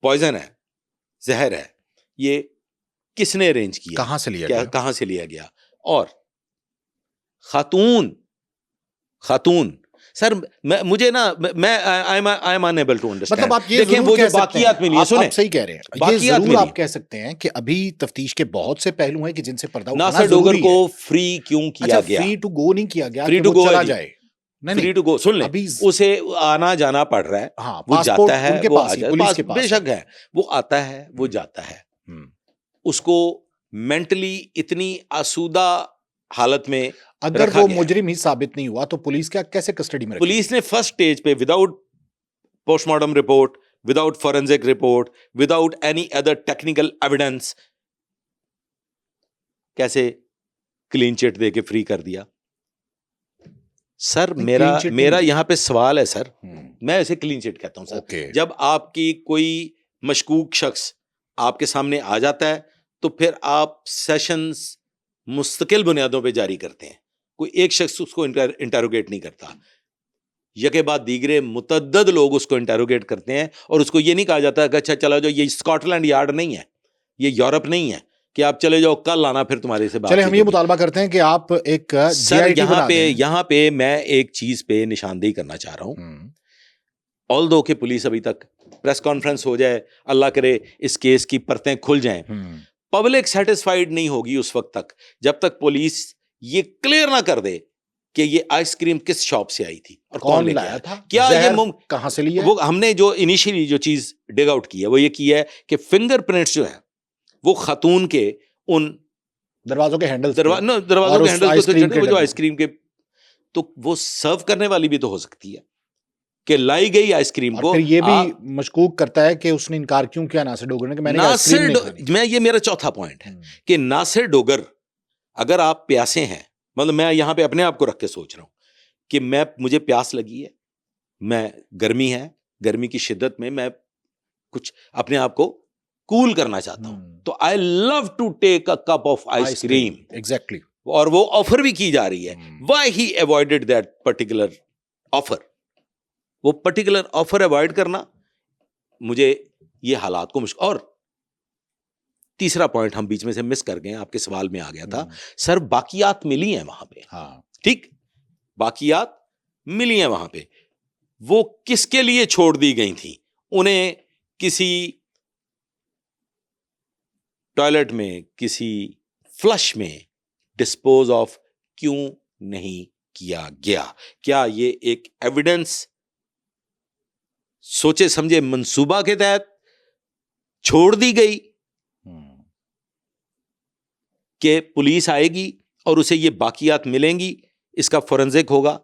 Speaker 1: پوائزن ہے، زہر ہے، یہ کس نے ارینج کیا،
Speaker 2: کہاں سے لیا گیا،
Speaker 1: کہاں سے لیا گیا. اور خاتون سر مجھے نا میں I am unable to understand.
Speaker 2: مطلب آپ یہ
Speaker 1: دیکھیں وہ جو باقیات ملی ہے، سنیں
Speaker 2: آپ صحیح کہہ رہے ہیں، یہ ضرور آپ کہہ سکتے ہیں کہ ابھی تفتیش کے بہت سے پہلو ہیں کہ جن سے پردہ اٹھانا
Speaker 1: ناصر ڈوگر کو فری کیوں کیا گیا؟
Speaker 2: فری ٹو گو نہیں کیا گیا،
Speaker 1: فری ٹو گو
Speaker 2: چلا جائے،
Speaker 1: فری ٹو گو. سن لیں اسے آنا جانا پڑ رہا ہے، وہ جاتا ہے، وہ آ جاتا ہے، بے شک ہے، وہ آتا ہے، وہ جاتا ہے. اس کو مینٹلی اتنی آسودہ حالت میں
Speaker 2: اگر وہ مجرم ہی ثابت نہیں ہوا تو پولیس کیا کیسے کسٹڈی میں رکھے؟
Speaker 1: پولیس نے فرسٹ سٹیج پہ without post mortem report, without forensic report, without any other technical evidence کیسے کلین چٹ دے کے فری کر دیا. سر میرا یہاں پہ سوال ہے سر، میں اسے کلین چٹ کہتا ہوں سر. جب آپ کی کوئی مشکوک شخص آپ کے سامنے آ جاتا ہے تو پھر آپ سیشنز مستقل بنیادوں پہ جاری کرتے ہیں. کوئی ایک شخص اس کو انٹروگیٹ نہیں کرتا، یکے بعد دیگرے متعدد لوگ اس کو انٹروگیٹ کرتے ہیں، اور اس کو یہ نہیں کہا جاتا کہ اچھا چلا جاؤ، یہ اسکاٹ لینڈ یارڈ نہیں ہے، یہ یورپ نہیں ہے کہ آپ چلے جاؤ کل آنا پھر تمہارے سے بات.
Speaker 2: چلے ہم یہ مطالبہ کرتے ہیں کہ آپ ایک
Speaker 1: سر یہاں پہ میں ایک چیز پہ نشاندہی کرنا چاہ رہا ہوں. آلدو کہ پولیس ابھی تک پریس کانفرنس ہو جائے، اللہ کرے اس کیس کی پرتیں کھل جائیں، پبلک سیٹسفائیڈ نہیں ہوگی اس وقت تک جب تک پولیس یہ کلیئر نہ کر دے کہ یہ آئس کریم کس شاپ سے آئی تھی اور کون لایا تھا، کیا یہ
Speaker 2: کہاں سے لیا.
Speaker 1: وہ ہم نے جو انیشیلی جو چیز ڈگ آؤٹ کی ہے وہ یہ کی ہے کہ فنگر پرنٹس جو ہیں وہ خاتون کے ان
Speaker 2: دروازوں کے ہینڈل
Speaker 1: کو جو آئس کریم کے، تو وہ سرو کرنے والی بھی تو ہو سکتی ہے کہ لائی گئی آئس کریم کو.
Speaker 2: پھر یہ بھی مشکوک کرتا ہے کہ اس نے انکار کیوں کیا ناصر ڈوگر نے کہ میں نے
Speaker 1: یہ میرا چوتھا پوائنٹ ہے کہ ناصر ڈوگر اگر آپ پیاسے ہیں، مطلب میں یہاں پہ اپنے آپ کو رکھ کے سوچ رہا ہوں کہ مجھے پیاس لگی ہے، میں گرمی ہے، گرمی کی شدت میں کچھ اپنے آپ کو کول کرنا چاہتا ہوں، تو I love to take a cup of ice cream.
Speaker 2: Exactly.
Speaker 1: اور وہ آفر بھی کی جا رہی ہے. Why he avoided that particular offer? وہ پرٹیکولر آفر ایوائڈ کرنا مجھے یہ حالات کو اور تیسرا پوائنٹ ہم بیچ میں سے مس کر گئے، آپ کے سوال میں آ گیا تھا سر، باقیات ملی ہیں وہاں پہ. ٹھیک، باقیات ملی ہیں وہاں پہ، وہ کس کے لیے چھوڑ دی گئی تھیں؟ انہیں کسی ٹوائلٹ میں، کسی فلش میں ڈسپوز آف کیوں نہیں کیا گیا؟ کیا یہ ایک ایویڈنس سوچے سمجھے منصوبہ کے تحت چھوڑ دی گئی کہ پولیس آئے گی اور اسے یہ باقیات ملیں گی، اس کا فورنزک ہوگا؟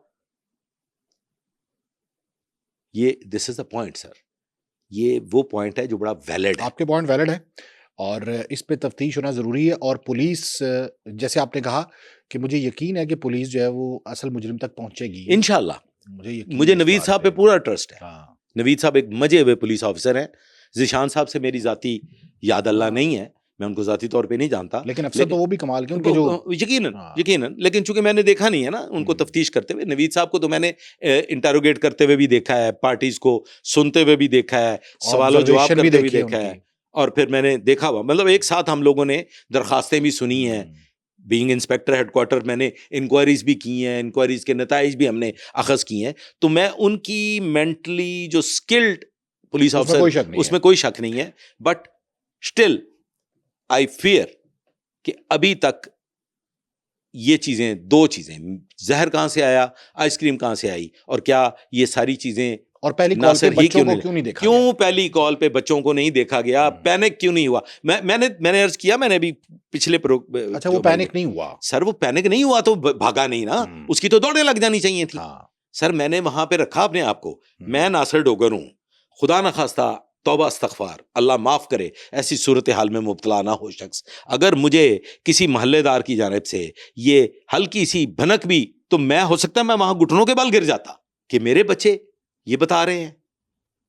Speaker 1: یہ دس از دا پوائنٹ سر، یہ وہ پوائنٹ ہے جو بڑا ویلڈ ہے.
Speaker 2: آپ کے پوائنٹ ویلڈ ہے اور اس پہ تفتیش ہونا ضروری ہے. اور پولیس، جیسے آپ نے کہا کہ مجھے یقین ہے کہ پولیس جو ہے وہ اصل مجرم تک پہنچے گی
Speaker 1: انشاءاللہ. مجھے نوید صاحب پہ پورا ٹرسٹ ہے. نوید صاحب ایک مجے ہوئے پولیس آفیسر ہیں. ذیشان صاحب سے میری ذاتی یاد اللہ نہیں ہے، میں ان کو ذاتی طور پہ نہیں جانتا،
Speaker 2: لیکن افسر تو وہ بھی کمال کے ان کے جو
Speaker 1: یقیناً، لیکن چونکہ میں نے دیکھا نہیں ہے نا ان کو تفتیش کرتے ہوئے. نوید صاحب کو تو میں نے انٹروگیٹ کرتے ہوئے بھی دیکھا ہے، پارٹیز کو سنتے ہوئے بھی دیکھا ہے، سوال و جواب کرتے ہوئے دیکھا ہے، اور پھر میں نے دیکھا ہوا، مطلب ایک ساتھ ہم لوگوں نے درخواستیں بھی سنی ہیں، بینگ انسپیکٹر ہیڈ کوارٹر میں نے انکوائریز بھی کی ہیں, انکوائریز کے نتائج بھی ہم نے اخذ کیے ہیں, تو میں ان کی مینٹلی جو اسکلڈ پولیس آفیسر اس میں کوئی شک نہیں ہے, بٹ اسٹل آئی فیئر کہ ابھی تک یہ چیزیں, دو چیزیں, زہر کہاں سے آیا, آئس کریم کہاں سے آئی, اور کیا یہ ساری چیزیں
Speaker 2: اور پہلی کال پہ بچوں کو کیوں نہیں دیکھا
Speaker 1: کیوں پہلی کال پہ بچوں کو نہیں دیکھا گیا, پینک کیوں نہیں ہوا. میں نے عرض کیا, میں نے ابھی پچھلے
Speaker 2: اچھا وہ پینک نہیں ہوا
Speaker 1: سر, وہ پینک نہیں ہوا تو بھاگا نہیں نا, اس کی تو دوڑیں لگ جانی چاہیے تھی سر. میں نے وہاں پہ رکھا اپنے آپ کو, میں ناصر ڈوگر ہوں, خدا نخواستہ توبہ استغفار, اللہ معاف کرے ایسی صورتحال میں مبتلا نہ ہو شخص. اگر مجھے کسی محلے دار کی جانب سے یہ ہلکی سی بھنک بھی, تو میں ہو سکتا ہے میں وہاں گھٹنوں کے بل گر جاتا کہ میرے بچے یہ بتا رہے ہیں,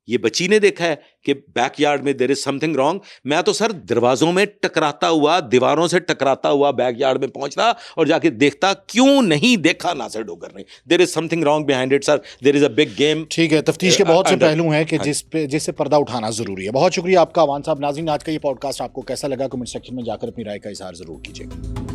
Speaker 1: یہ بچی نے دیکھا ہے کہ بیک یارڈ میں دیر از سم تھنگ رانگ. میں تو سر دروازوں میں ٹکراتا ہوا, دیواروں سے ٹکراتا ہوا بیک یارڈ میں پہنچتا اور جا کے دیکھتا, کیوں نہیں دیکھا ناصر ڈوگر نے. There is something wrong behind it sir, there is a big game.
Speaker 2: ٹھیک ہے, تفتیش کے بہت سے پہلو ہیں کہ جس سے پردہ اٹھانا ضروری ہے. بہت شکریہ آپ کا عوان صاحب. ناظرین, آج کا یہ پوڈ کاسٹ آپ کو کیسا لگا, کمنٹ سیکشن میں جا کر اپنی رائے کا اظہار ضرور کیجیے.